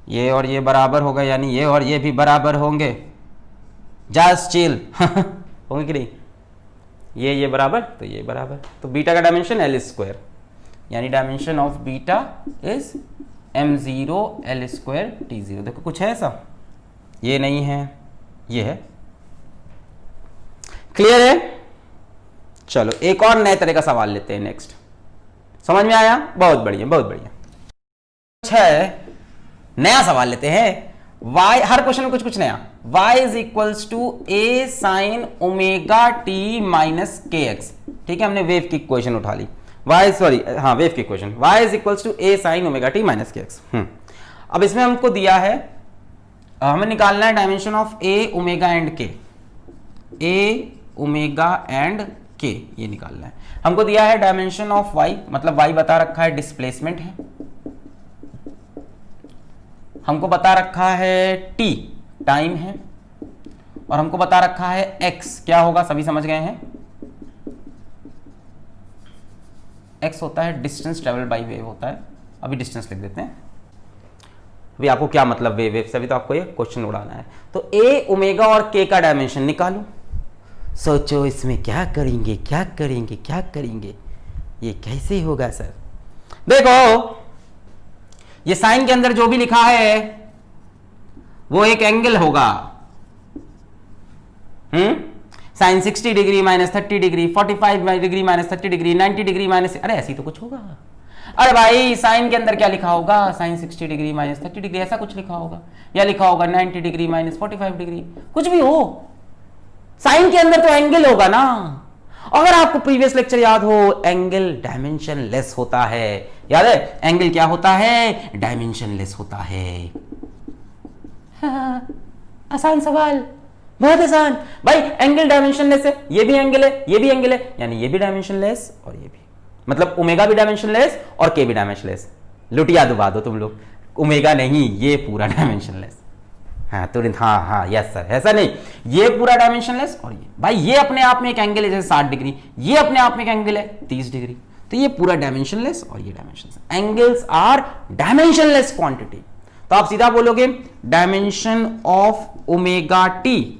ये और ये बराबर होगा, यानी ये और ये भी बराबर होंगे। जस्ट चिल होंगे कि नहीं? ये बराबर तो ये बराबर, तो बीटा का डायमेंशन l², यानी dimension of beta is m0 l² t0। देखो कुछ है ऐसा? ये नहीं है, ये है। क्लियर है? चलो एक और नए तरह का सवाल लेते हैं। नेक्स्ट समझ में आया? बहुत बढ़िया, बहुत बढ़िया। अच्छा है, नया सवाल लेते हैं। y, हर क्वेश्चन में कुछ कुछ नया। y is equals to a sine omega T minus K X. ठीक है, हमने वेव की इक्वेशन उठा ली। वेव की equation y is equals to a sine omega T minus K X. अब इसमें हमको दिया है, हमें निकालना है dimension of a omega and k, a omega and k, ये निकालना है। हमको दिया है डायमेंशन ऑफ y, मतलब y बता रखा है डिस्प्लेसमेंट है, हमको बता रखा है t टाइम है, और हमको बता रखा है x क्या होगा, सभी समझ गए हैं? x होता है डिस्टेंस ट्रेवल बाय वेव होता है। अभी डिस्टेंस लिख देते हैं। अभी आपको क्या मतलब वेव से, अभी तो आपको ये क्वेश्चन उड़ाना है। तो a ओमेगा और k का डायमेंशन निकालो। सोचो इसमें क्या करेंगे, क्या करेंगे, क्या करेंगे, ये कैसे होगा सर? देखो ये साइन के अंदर जो भी लिखा है वो एक एंगल होगा। Sine 60 degree minus 30 degree, 45 degree minus 30 degree, 90 degree minus, अरे ऐसी तो कुछ होगा। अरे भाई साइन के अंदर क्या लिखा होगा? साइन 60 डिग्री माइनस 30 डिग्री, ऐसा कुछ लिखा होगा, या लिखा होगा 90 डिग्री माइनस 45 डिग्री, कुछ भी हो, साइन के अंदर तो एंगल होगा ना। अगर आपको प्रीवियस लेक्चर याद हो, एंगल डायमेंशन लेस होता है। याद है एंगल क्या होता है? डायमेंशन लेस होता है। आसान सवाल, बहुत आसान भाई। एंगल डायमेंशन लेस है, ये भी एंगल है, ये भी एंगल है, यानी ये भी डायमेंशन लेस और ये भी, मतलब ओमेगा भी डायमेंशन लेस और के भी डायमेंशन लेस। लुटिया दुबा दो तुम लोग, ओमेगा नहीं, ये पूरा डायमेंशन लेस। हाँ तुरंत, हाँ यस सर, ऐसा नहीं, ये पूरा डायमेंशनलेस और ये भाई, ये अपने आप में एक एंगल है जैसे 60 डिग्री, ये अपने आप में एक एंगल है 30 डिग्री, तो ये पूरा डायमेंशनलेस और ये dimensionless. Angles are dimensionless quantity. तो आप सीधा बोलोगे dimension of omega T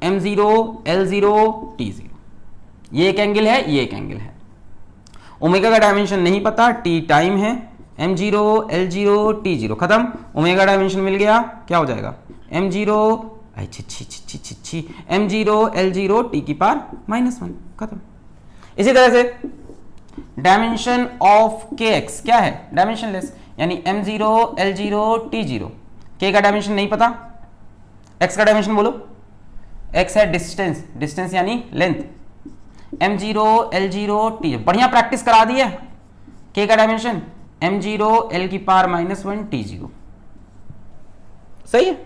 m0 l0 t0, ये एक एंगल है, ये एक एंगल है। ओमेगा का डायमेंशन नहीं पता, टी टाइम है, m0 l0 t0 खत्म। ओमेगा डायमेंशन मिल गया, क्या हो जाएगा? m0 m0 l0 t की पावर -1, खत्म। इसी तरह से डायमेंशन ऑफ kx क्या है? डायमेंशनलेस, यानी m0 l0 t0। k का डायमेंशन नहीं पता, x का डायमेंशन बोलो। x है डिस्टेंस, डिस्टेंस यानी लेंथ, m0 l0 t। बढ़िया प्रैक्टिस करा दी है। k का डायमेंशन m0 l की पावर -1 t0, सही है।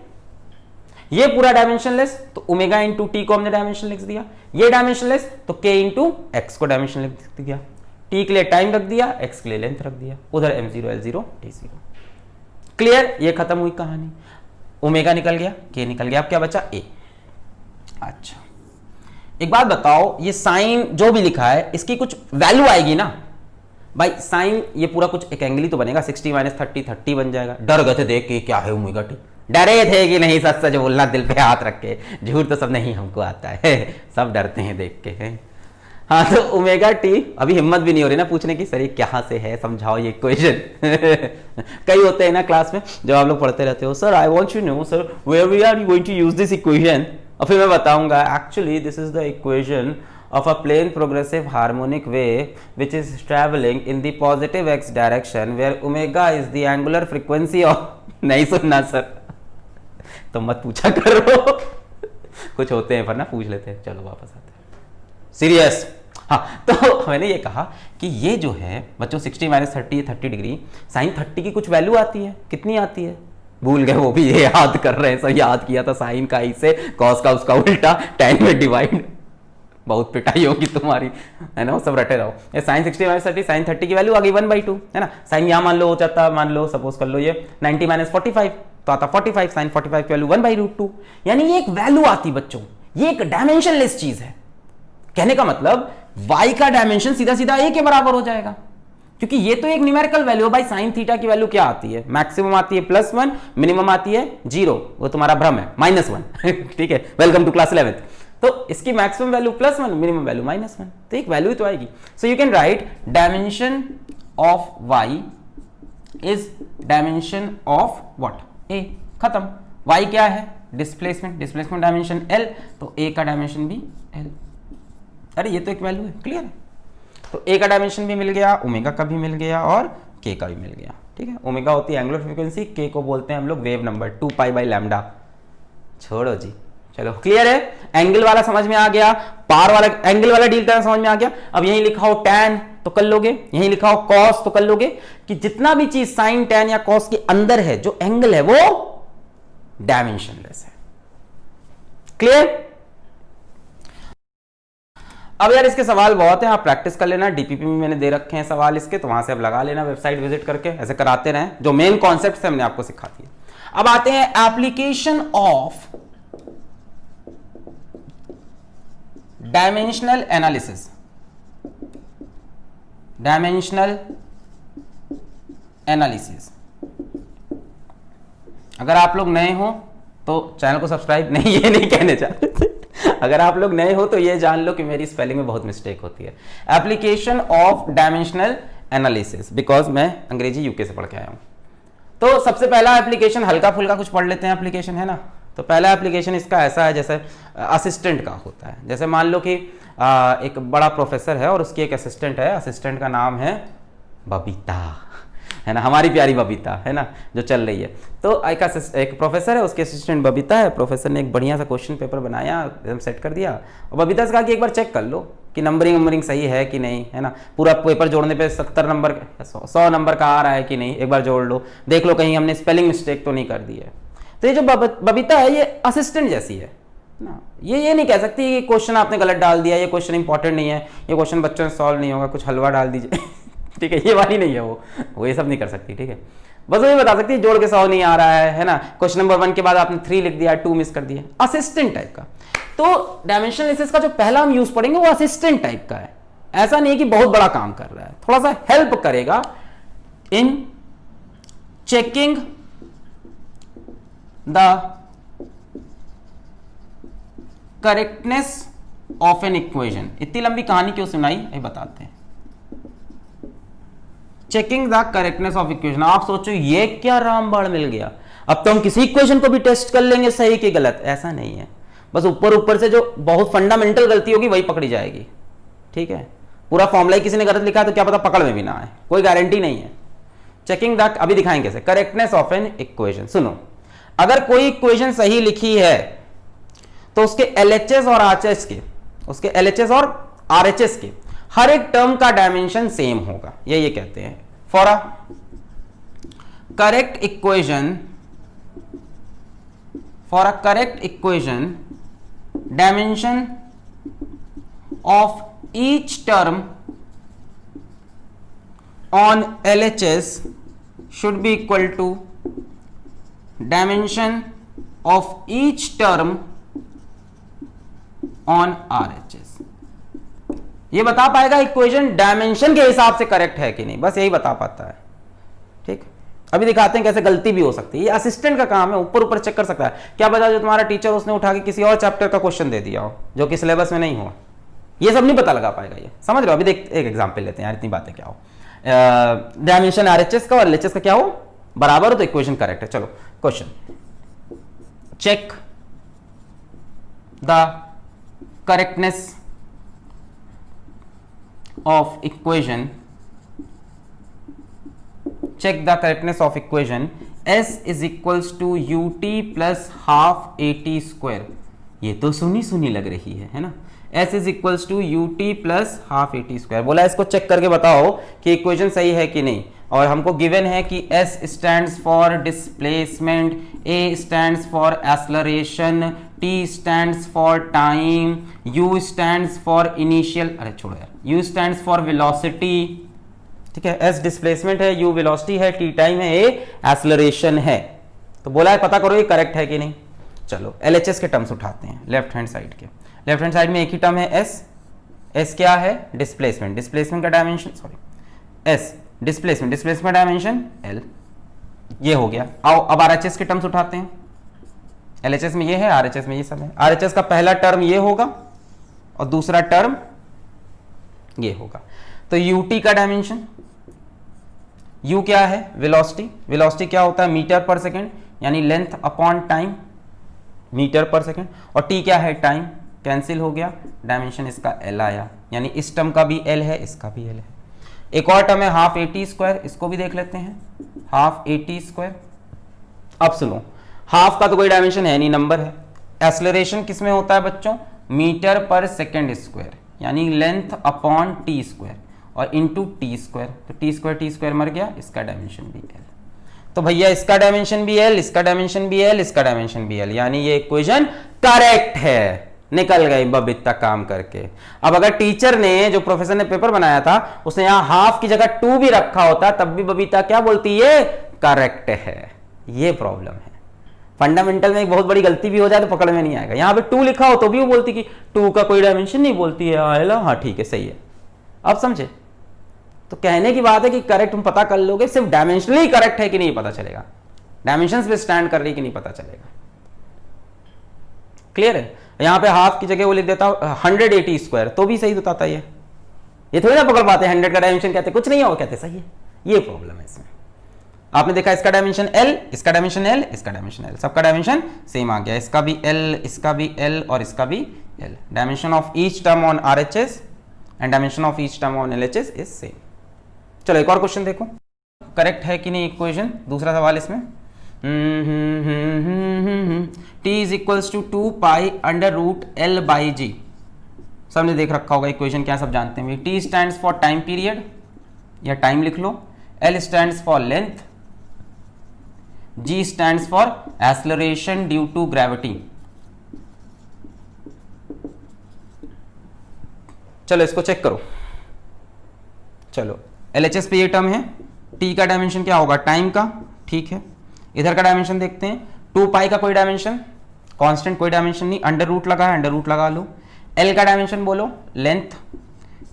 ये पूरा डायमेंशनलेस, तो ओमेगा इंटू टी को हमने डायमेंशन लिख दिया। ये डायमेंशनलेस, तो k इंटू एक्स को डायमेंशन लिख दिया। t के लिए टाइम रख दिया, x के लिए लेंथ रख दिया, उधर m0 l0 t0। क्लियर? ये खत्म हुई कहानी। ओमेगा निकल गया, k निकल गया, अब क्या बचा? a। अच्छा एक बात बताओ, ये साइन जो भी लिखा है इसकी कुछ वैल्यू आएगी ना? भाई साइन ये पूरा कुछ एक एंगल ही तो बनेगा, 60 माइनस 30 30 बन जाएगा। डर गए थे देख के क्या है ओमेगा टी, डरे थे कि नहीं सच सच बोलना, दिल पे हाथ रख के, झूठ तो सब नहीं हमको आता है, सब डरते हैं देख के हैं। हाँ तो ओमेगा टी, अभी हिम्मत भी नहीं हो रही ना पूछने की सर ये क्या से है, समझाओ ये इक्वेशन। कई होते हैं ना क्लास में जब आप लोग पढ़ते रहते हो, sir I want to know sir where we are going to use this equation, और फिर मैं बताऊंगा actually this is the equation of a plane progressive harmonic wave which is traveling in the positive x direction where omega is the angular frequency of नहीं सुनना sir तो मत पूछा करो। कुछ होते हैं पर ना पूछ लेते हैं, चलो वापस आते हैं सीरियस। हाँ तो मैंने ये कहा कि ये जो है बच्चों 60 माइनस 30 30 डिग्री, साइन 30 की कुछ वैल्यू आती है, कितनी आती है भूल गए, वो भी ये याद कर रहे हैं, सर याद किया था साइन का इसे, कॉस का उसका उल्टा, tan में डिवाइड, बहुत पिटाई होगी तुम्हारी है ना, सब रटे रहो। ये साइन 60 माइनस 30, साइन 30 की वैल्यू आ गई 1/2 है ना, साइन यहाँ मान लो हो जाता, मान लो सपोज कर लो ये 90 माइनस 45 तो आता 45, साइन 45 की वैल्यू 1/√2, यानी ये एक वैल्यू आती बच्चों, ये एक डायमेंशनलेस चीज है। कहने का मतलब y का डायमेंशन सीधा सीधा a के बराबर हो जाएगा, क्योंकि ये तो एक न्यूमेरिकल वैल्यू है भाई। साइन थीटा की वैल्यू क्या आती है, मैक्सिमम आती है +1, मिनिमम आती है 0, वो तुम्हारा भ्रम है -1। ठीक है, वेलकम टू क्लास 11th। तो इसकी मैक्सिमम वैल्यू +1, मिनिमम वैल्यू -1, तो एक वैल्यू तो आएगी। So you can write dimension of y is dimension of what, a, खत्म। y क्या है, डिस्प्लेसमेंट, डिस्प्लेसमेंट डायमेंशन l, तो a का डायमेंशन भी l। अरे ये तो एक वैल्यू है, क्लियर है। तो a का डायमेंशन भी मिल गया, ओमेगा का भी मिल गया और k का भी मिल गया। ठीक है, ओमेगा होती है एंगुलर फ्रीक्वेंसी, k को बोलते हैं हम लोग वेव नंबर 2π/λ। छोड़ो जी, चलो क्लियर है। एंगल वाला समझ में आ गया, पार वाला एंगल वाला डील करना समझ में आ गया। अब यहीं लिखा हो tan तो कर लोगे, यहीं लिखा हो cos तो कर लोगे, कि जितना भी चीज साइन tan या cos के अंदर है जो एंगल है वो डायमेंशनलेस है। क्लियर। अब यार इसके सवाल बहुत हैं, आप प्रैक्टिस कर लेना, डीपीपी में मैंने दे रखे हैं सवाल इसके, तो वहां से आप लगा लेना, वेबसाइट विजिट करके ऐसे कराते रहें, जो मेन कॉन्सेप्ट हमने आपको सिखा दिया। अब आते हैं application of dimensional analysis. Dimensional analysis, अगर आप लोग नए हो तो चैनल को सब्सक्राइब, नहीं ये नहीं कहने चाहते, अगर आप लोग नए हो तो ये जान लो कि मेरी स्पेलिंग में बहुत मिस्टेक होती है। Application of dimensional analysis, because मैं अंग्रेजी यूके से पढ़ के आया हूं। तो सबसे पहला एप्लीकेशन, हल्का फुल्का कुछ पढ़ लेते हैं एप्लीकेशन, है ना। तो पहला एप्लीकेशन इसका ऐसा है जैसे असिस्टेंट का होता है। जैसे मान लो कि एक बड़ा प्रोफेसर है और उसकी एक असिस्टेंट है, असिस्टेंट का नाम है बबीता, है ना, हमारी प्यारी बबीता, है ना, जो चल रही है। तो एक प्रोफेसर है, उसके असिस्टेंट बबीता है। प्रोफेसर ने एक बढ़िया सा क्वेश्चन पेपर बनाया, एकदम सेट कर दिया, और बबीता से कहा कि एक बार चेक कर लो कि नंबरिंग सही है कि नहीं, है ना। पूरा पेपर जोड़ने पे 70 नंबर 100 नंबर का आ रहा है कि नहीं, एक बार जोड़ लो, देख लो कहीं हमने स्पेलिंग मिस्टेक तो नहीं कर दी है। तो ये जो बबीता है ये असिस्टेंट जैसी है ना, ये नहीं कह सकती कि क्वेश्चन आपने गलत डाल दिया, ये क्वेश्चन इंपॉर्टेंट नहीं है, ये क्वेश्चन बच्चों से सॉल्व नहीं होगा, कुछ हलवा डाल दीजिए। ठीक है, ये वाली नहीं है वो ये सब नहीं कर सकती। ठीक है, बस वो ये बता सकती है जोड़ के 100 नहीं आ रहा है ना, क्वेश्चन नंबर 1 के बाद आपने 3 लिख दिया, 2 मिस कर दिया, असिस्टेंट टाइप का। तो डायमेंशनल एनालिसिस का जो पहला हम यूज पढ़ेंगे वो असिस्टेंट टाइप का है। ऐसा नहीं है कि बहुत बड़ा काम कर रहा है, थोड़ा सा हेल्प करेगा इन checking the correctness of an equation. इतनी लंबी कहानी क्यों सुनाई, ये बताते हैं। Checking the correctness of equation. आप सोचो ये क्या रामबाण मिल गया, अब तो हम किसी इक्वेशन को भी टेस्ट कर लेंगे सही कि गलत, ऐसा नहीं है। बस ऊपर से जो बहुत फंडामेंटल गलती होगी वही पकड़ी जाएगी। ठीक है, पूरा फॉर्मूला किसी ने गलत लिखा है तो क्या पता पकड़ में भी ना आए, कोई गारंटी नहीं है। चेकिंग द, अभी दिखाएंगे कैसे, करेक्टनेस ऑफ एन इक्वेशन। सुनो, अगर कोई इक्वेशन सही लिखी है तो उसके LHS और RHS के, उसके LHS और RHS के हर एक टर्म का डायमेंशन सेम होगा, ये कहते हैं। For a correct equation dimension of each term on LHS should be equal to dimension of each term on RHS। ये बता पाएगा इक्वेशन डायमेंशन के हिसाब से करेक्ट है कि नहीं, बस यही बता पाता है। ठीक, अभी दिखाते हैं कैसे गलती भी हो सकती है। ये असिस्टेंट का काम है, ऊपर ऊपर चेक कर सकता है। क्या पता जो तुम्हारा टीचर उसने उठा के किसी और चैप्टर का क्वेश्चन दे दिया हो जो कि सिलेबस में नहीं हो, ये सब नहीं पता लगा पाएगा ये, समझ रहे हो। अभी देख एक एग्जांपल लेते हैं यार, इतनी बातें क्या हो। डायमेंशन आरएचएस का और एलएचएस का क्या हो, बराबर हो तो इक्वेशन करेक्ट है। चलो question, check the correctness of equation, check the correctness of equation s is equals to ut plus half at square। ये तो सुनी सुनी लग रही है ना। s is equals to ut plus half at square बोला, इसको चेक करके बताओ कि इक्वेशन सही है कि नहीं। और हमको गिवन है कि s stands for displacement, a stands for acceleration, t stands for time, u stands for initial, अरे छोड़ो यार, u stands for velocity, ठीक है। s डिस्प्लेसमेंट है, u वेलोसिटी है, t टाइम है, a एक्सेलरेशन है। तो बोला है पता करो ये करेक्ट है कि नहीं। चलो LHS के टर्म्स उठाते हैं लेफ्ट हैंड साइड के। लेफ्ट हैंड साइड में एक ही टर्म है s क्या है, डिस्प्लेसमेंट, डिस्प्लेसमेंट का dimension, sorry s displacement, displacement dimension l, ये हो गया। आओ अब RHS के टर्म्स उठाते हैं। LHS में ये है, RHS में ये सब है। RHS का पहला टर्म ये होगा और दूसरा टर्म ये होगा। तो ut का डायमेंशन, u क्या है, वेलोसिटी, वेलोसिटी क्या होता है, मीटर पर सेकेंड, यानी length upon time, metre per second. और t क्या है, टाइम, कैंसिल हो गया, डायमेंशन इसका l आया, यानी इस टर्म का भी l है, इसका भी l है। एक और टर्म है हाफ at स्क्वायर, इसको भी देख लेते हैं, हाफ at स्क्वायर। अब सुनो, हाफ का तो कोई डायमेंशन है नहीं, नंबर है। एक्सेलरेशन किस में होता है बच्चों, मीटर पर सेकेंड स्क्वायर, यानी लेंथ अपॉन टी स्क्वायर और इंटू टी स्क्वायर। तो टी स्क्वायर मर गया, इसका डायमेंशन भी l। तो भैया इसका डायमेंशन भी l, इसका डायमेंशन भी l, इसका डायमेंशन भी l, यानी ये इक्वेशन करेक्ट है। निकल गई बबीता काम करके। अब अगर टीचर ने, जो प्रोफेसर ने पेपर बनाया था, उसने यहां हाफ की जगह 2 भी रखा होता, तब भी बबीता क्या बोलती है, करेक्ट है। ये प्रॉब्लम है। फंडामेंटल में एक बहुत बड़ी गलती भी हो जाए तो पकड़ में नहीं आएगा। यहां पे 2 लिखा हो तो भी वो बोलती कि 2 का कोई डायमेंशन नहीं, बोलती है हाँ ठीक है सही है। अब समझे, तो कहने की बात है कि करेक्ट तुम पता कर लोगे, सिर्फ डायमेंशनली करेक्ट है कि नहीं पता चलेगा, डायमेंशंस पे स्टैंड कर रही कि नहीं पता चलेगा। क्लियर है। यहां पे हाफ की जगह वो लिख देता 180 स्क्वायर तो भी सही बताता है। ये थोड़ी ना पकड़ पाते, 100 का डायमेंशन कहते कुछ नहीं है, वो कहते सही है। ये प्रॉब्लम है इसमें। आपने देखा इसका डायमेंशन l, इसका डायमेंशन l, इसका डायमेंशन l, सबका डायमेंशन सेम आ गया। इसका भी l, इसका भी l और इसका भी l। Dimension of each term on RHS and dimension of each term on LHS is same. चलो एक और क्वेश्चन देखो, करेक्ट है कि नहीं इक्वेशन। दूसरा सवाल इसमें, t is equals to 2 pi under root l by G. सबने देख रखा होगा इक्वेशन क्या, सब जानते हैं। t stands for time period या टाइम लिख लो, l stands for length, g stands for acceleration due to gravity. चलो इसको चेक करो। चलो LHS पे ये टर्म है, t का डायमेंशन क्या होगा, टाइम का, ठीक है। इधर का डायमेंशन देखते हैं, 2 पाई का कोई डायमेंशन, कांस्टेंट कोई डायमेंशन नहीं, अंडर रूट लगा है, अंडर रूट लगा लो। l का डायमेंशन बोलो लेंथ,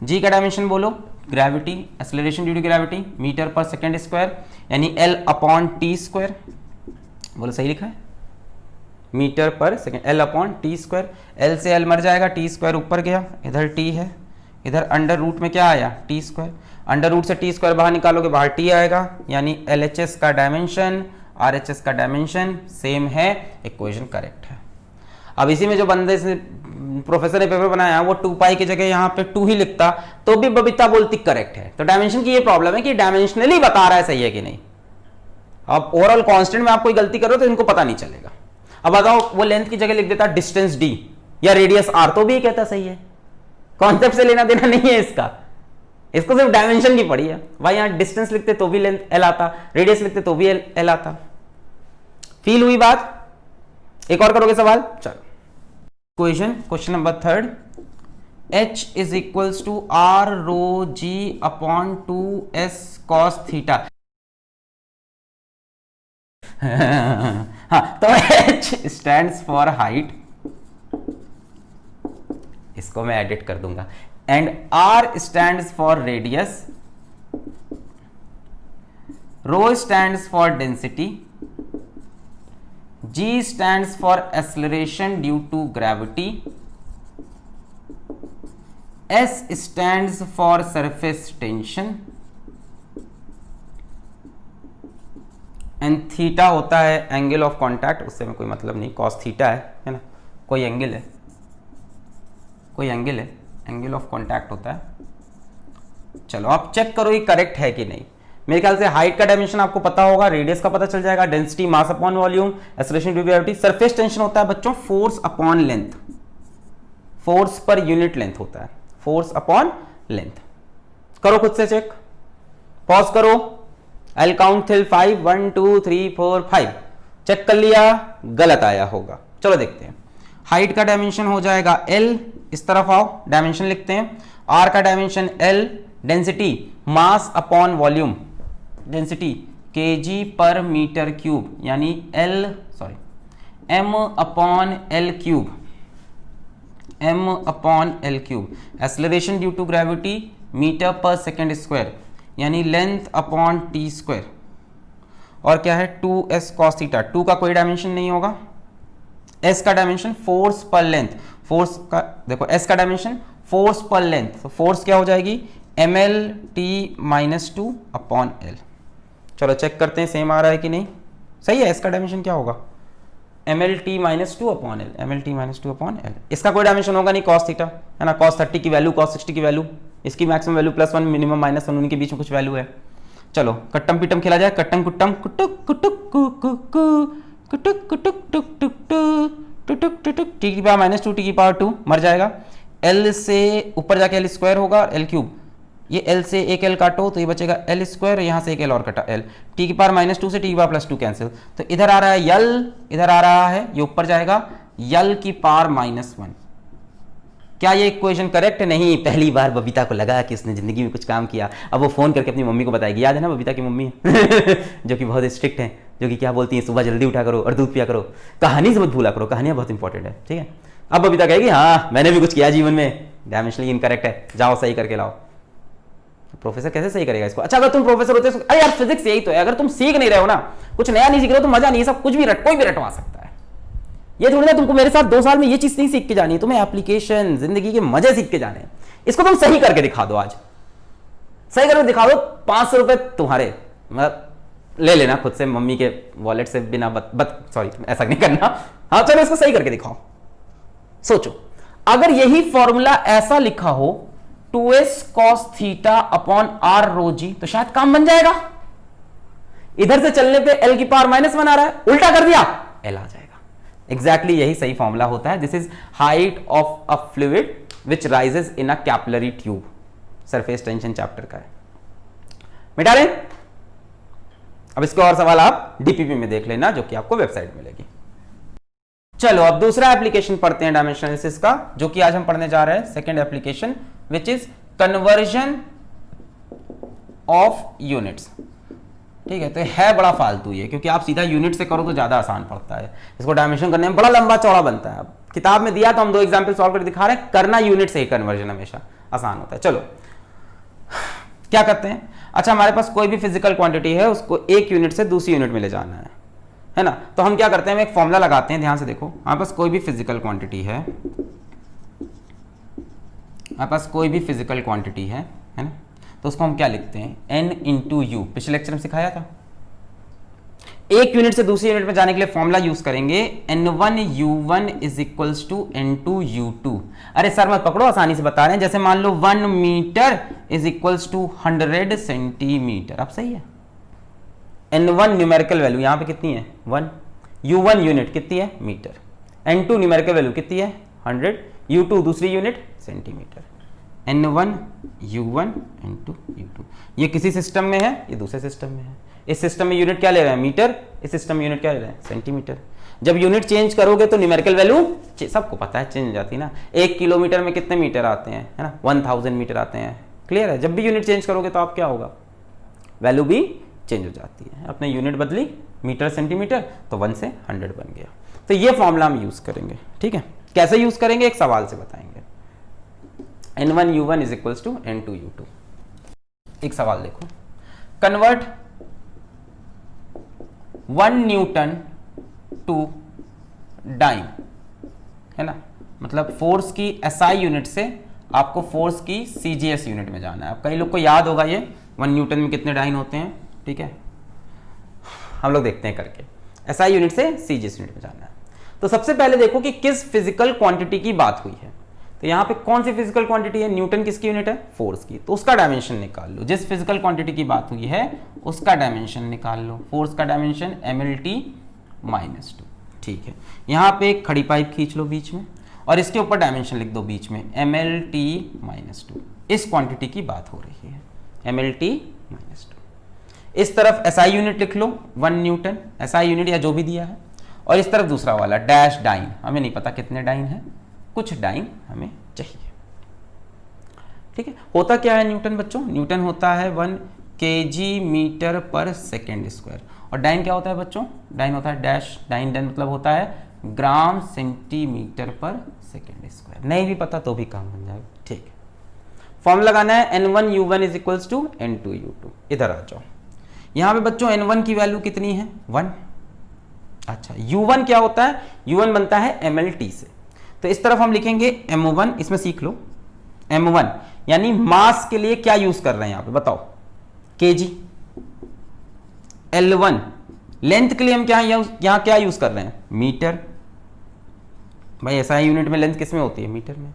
g का डायमेंशन बोलो gravity, acceleration due to gravity, metre per second square, यानी l अपॉन टी स्क्वायर। बोलो सही लिखा है, metre per second, l upon T square. l से l मर जाएगा, टी स्क्वायर ऊपर गया, इधर t है, इधर अंडर रूट में क्या आया, टी स्क्वायर। अंडर रूट से टी स्क्वायर बाहर निकालोगे, बाहर t आएगा, यानी LHS का डायमेंशन RHS का डायमेंशन सेम है, इक्वेशन करेक्ट है। अब इसी में जो बंदे से प्रोफेसर ने पेपर बनाया वो 2 पाई की जगह यहाँ पे 2 ही लिखता तो भी बबीता बोलती करेक्ट है। तो डायमेंशन की ये प्रॉब्लम है कि डायमेंशनली बता रहा है सही है कि नहीं। अब ओवरऑल कांस्टेंट में आप कोई गलती करो तो इनको पता नहीं चलेगा। अब बताओ वो लेंथ की जगह लिख देता डिस्टेंस d या रेडियस r तो भी कहता सही है। कॉन्सेप्ट से लेना देना नहीं है इसका, इसको सिर्फ डायमेंशन की पड़ी है। भाई यहाँ डिस्टेंस लिखते तो भी लेंथ l आता, रेडियस लिखते तो भी l आता। फील हुई बात। एक और करोगे सवाल, चलो question number 3, h is equals to r rho g upon 2s cos theta. हाँ तो h स्टैंड्स फॉर हाइट, इसको मैं एडिट कर दूंगा, and R stands for radius, rho stands for density, G stands for acceleration due to gravity, S stands for surface tension, and theta होता है angle of contact, उससे में कोई मतलब नहीं, कॉस थीटा है ना, कोई एंगल है, कोई एंगल है, एंगल ऑफ कांटेक्ट होता है। चलो आप चेक करो ये करेक्ट है कि नहीं। मेरे ख्याल से हाइट का डायमेंशन आपको पता होगा, रेडियस का पता चल जाएगा, density mass upon volume, acceleration due to gravity, surface tension होता है बच्चों force upon length, force per unit length होता है, फोर्स अपॉन लेंथ। करो खुद से चेक, पॉज करो, आई काउंट टिल 5, 1 2 3 4 5। चेक कर लिया, गलत आया होगा। चलो देखते हैं। हाइट का डायमेंशन हो जाएगा L, इस तरफ आओ, डायमेंशन लिखते हैं। R का dimension L, density mass upon volume, density kg per metre cube, यानी m upon L cube, m upon L cube. Acceleration due to gravity metre per second square, यानी लेंथ अपॉन टी स्क्वायर, और क्या है 2s cos theta. 2 का कोई dimension नहीं होगा, s का डायमेंशन फोर्स पर लेंथ, फोर्स का देखो s का डायमेंशन फोर्स पर लेंथ, तो फोर्स क्या हो जाएगी ml t minus 2 upon l। चलो चेक करते हैं सेम आ रहा है कि नहीं। सही है, s का डायमेंशन क्या होगा ml t minus 2 upon l, ml t minus 2 upon l। इसका कोई डायमेंशन होगा नहीं, cos थीटा है ना, cos 30 की वैल्यू, cos 60 की वैल्यू, इसकी मैक्सिमम वैल्यू +1 मिनिमम -1, उनके बीच में कुछ वैल्यू है। चलो कट्टम पिटम खेला जाए, कट्टम कुट्टम कुटुक कुटुक कुटुक कुटुक कुटुक टुक टुक टुक टुक टी की पावर -2 टी की पावर 2 मर जाएगा। L से ऊपर जाके L स्क्वायर होगा, L क्यूब, ये L से एक L काटो तो ये बचेगा L स्क्वायर, यहाँ से एक L और कटा L, टी की पावर -2 से टी की पावर +2 कैंसिल, तो इधर आ रहा है L, इधर आ रहा है, ये ऊपर जाएगा L की पावर -1। क्या ये इक्वेशन करेक्ट नहीं? पहली बार बबीता को लगा कि उसने जिंदगी में कुछ काम किया, अब वो फोन करके अपनी मम्मी को बताएगी। याद है ना बबीता की मम्मी जो कि बहुत स्ट्रिक्ट है, जो कि क्या बोलती है, सुबह जल्दी उठा करो और दूध पिया करो, कहानी से मत भूला करो, कहानियां बहुत इंपॉर्टेंट है, ठीक है। अब बबीता कहेगी हाँ मैंने भी कुछ किया जीवन में, डायमेंशनली इनकरेक्ट है, जाओ सही करके लाओ। प्रोफेसर कैसे सही करेगा इसको? अच्छा अगर तुम प्रोफेसर होते तो अरे यार फिजिक्स यही तो है, अगर तुम सीख नहीं रहे हो ना, कुछ नया नहीं सीख रहे हो तो मजा नहीं, सब कुछ भी कोई भी रटवा सकता है। ये थोड़ी ना तुमको मेरे साथ 2 साल में ये चीज नहीं सीख के जानी है, तुम्हें एप्लीकेशन, जिंदगी के मजे सीख के जाने हैं। इसको तुम सही करके दिखा दो, आज सही करके दिखा दो, 500 रुपए तुम्हारे, मतलब ले लेना खुद से मम्मी के वॉलेट से, बिना सॉरी ऐसा नहीं करना। हाँ चलो इसको सही करके दिखाओ। सोचो अगर यही फॉर्मूला ऐसा लिखा हो 2s cos theta upon r रो जी, तो शायद काम बन जाएगा। इधर से चलने पे L की पावर -1 आ रहा है, उल्टा कर दिया L आ जाएगा। एग्जैक्टली यही सही फॉर्मूला होता है। This is height of a fluid which rises in a capillary tube, surface tension chapter का है। मिटा रहे? अब इसके और सवाल आप डीपीपी में देख लेना, जो कि आपको वेबसाइट मिलेगी। चलो अब दूसरा एप्लीकेशन पढ़ते हैं डायमेंशनल एनालिसिस का, जो कि आज हम पढ़ने जा रहे हैं second application, which is conversion of units. ठीक है, तो है बड़ा फालतू ये, क्योंकि आप सीधा यूनिट से करो तो ज्यादा आसान पड़ता है, इसको डायमेंशन करने में बड़ा लंबा चौड़ा बनता है। अब किताब में दिया तो हम 2 एग्जाम्पल सॉल्व करके दिखा रहे हैं, करना यूनिट से ही कन्वर्जन हमेशा आसान होता है। चलो क्या करते हैं, अच्छा हमारे पास कोई भी फिजिकल क्वांटिटी है, उसको एक यूनिट से दूसरी यूनिट में ले जाना है ना, तो हम क्या करते हैं, एक फॉर्मूला लगाते हैं। ध्यान से देखो, हमारे पास कोई भी फिजिकल क्वांटिटी है, हमारे पास कोई भी फिजिकल क्वांटिटी है ना, तो उसको हम क्या लिखते हैं, n इंटू यू। पिछले लेक्चर में सिखाया था। एक यूनिट से दूसरी यूनिट में जाने के लिए फॉर्मूला यूज करेंगे, n1u1 is equals to n2u2। अरे सर मत पकड़ो, आसानी से बता रहे हैं। जैसे मान लो 1 metre is equals to 100 centimetre. अब सही है, n1 न्यूमेरिकल वैल्यू यहां पे कितनी है 1, u1 यूनिट कितनी है मीटर, n2 न्यूमेरिकल वैल्यू कितनी है 100, u2 दूसरी unit centimetre. n1 u1 n2 u2, ये किसी सिस्टम में है, ये दूसरे सिस्टम में है। इस सिस्टम में यूनिट क्या ले रहे हैं मीटर, इस सिस्टम में यूनिट क्या ले रहे हैं सेंटीमीटर। जब यूनिट चेंज करोगे तो न्यूमेरिकल वैल्यू सबको पता है चेंज हो जाती है ना। 1 किलोमीटर में कितने मीटर आते हैं, है ना, 1000 मीटर आते हैं। क्लियर है? जब भी यूनिट चेंज करोगे तो आप क्या होगा, वैल्यू भी चेंज हो जाती है। अपने यूनिट बदली मीटर सेंटीमीटर, तो 1 से 100 बन गया। तो ये फॉर्मूला हम यूज करेंगे। ठीक है, कैसे यूज करेंगे एक सवाल से बताएंगे। N1U1 is equals to N2U2। एक सवाल देखो, कन्वर्ट 1 न्यूटन टू डाइन, है ना, मतलब फोर्स की SI यूनिट से आपको फोर्स की CGS यूनिट में जाना है। अब कई लोग को याद होगा ये 1 न्यूटन में कितने डाइन होते हैं, ठीक है, हम लोग देखते हैं करके। SI यूनिट से CGS यूनिट में जाना है। तो सबसे पहले देखो कि किस फिजिकल क्वांटिटी की बात हुई है। तो यहाँ पे कौन सी फिजिकल क्वांटिटी है, न्यूटन किसकी यूनिट है, फोर्स की, तो उसका डायमेंशन निकाल लो। जिस फिजिकल क्वांटिटी की बात हुई है उसका डायमेंशन निकाल लो। फोर्स का डायमेंशन MLT-2, ठीक है। यहाँ पे एक खड़ी पाइप खींच लो बीच में और इसके ऊपर डायमेंशन लिख दो बीच में MLT-2। इस क्वांटिटी की बात हो रही है, MLT-2। इस तरफ SI यूनिट लिख लो 1 न्यूटन, SI यूनिट या जो भी दिया है, और इस तरफ दूसरा वाला डैश डाइन, हमें नहीं पता कितने डाइन है, कुछ डाइन हमें चाहिए, ठीक है। होता क्या है न्यूटन बच्चों, न्यूटन होता है 1 kg/s²। और डाइन क्या होता है बच्चों, डाइन होता है डैश, डाइन मतलब होता है ग्राम cm/s²। नहीं भी पता तो भी काम बन जाएगा, ठीक है। फॉर्मूला लगाना है N1U1 is equals to N2U2। इधर आ जाओ, यहां पे बच्चों N1 की वैल्यू कितनी है, 1। अच्छा, U1 क्या होता है, U1 बनता है MLT से, तो इस तरफ हम लिखेंगे M1, इसमें सीख लो M1 यानी मास के लिए क्या यूज कर रहे हैं यहां पे बताओ, kg। L1 लेंथ के लिए हम क्या यहां क्या यूज कर रहे हैं, मीटर, भाई SI यूनिट में लेंथ किस में होती है, मीटर में।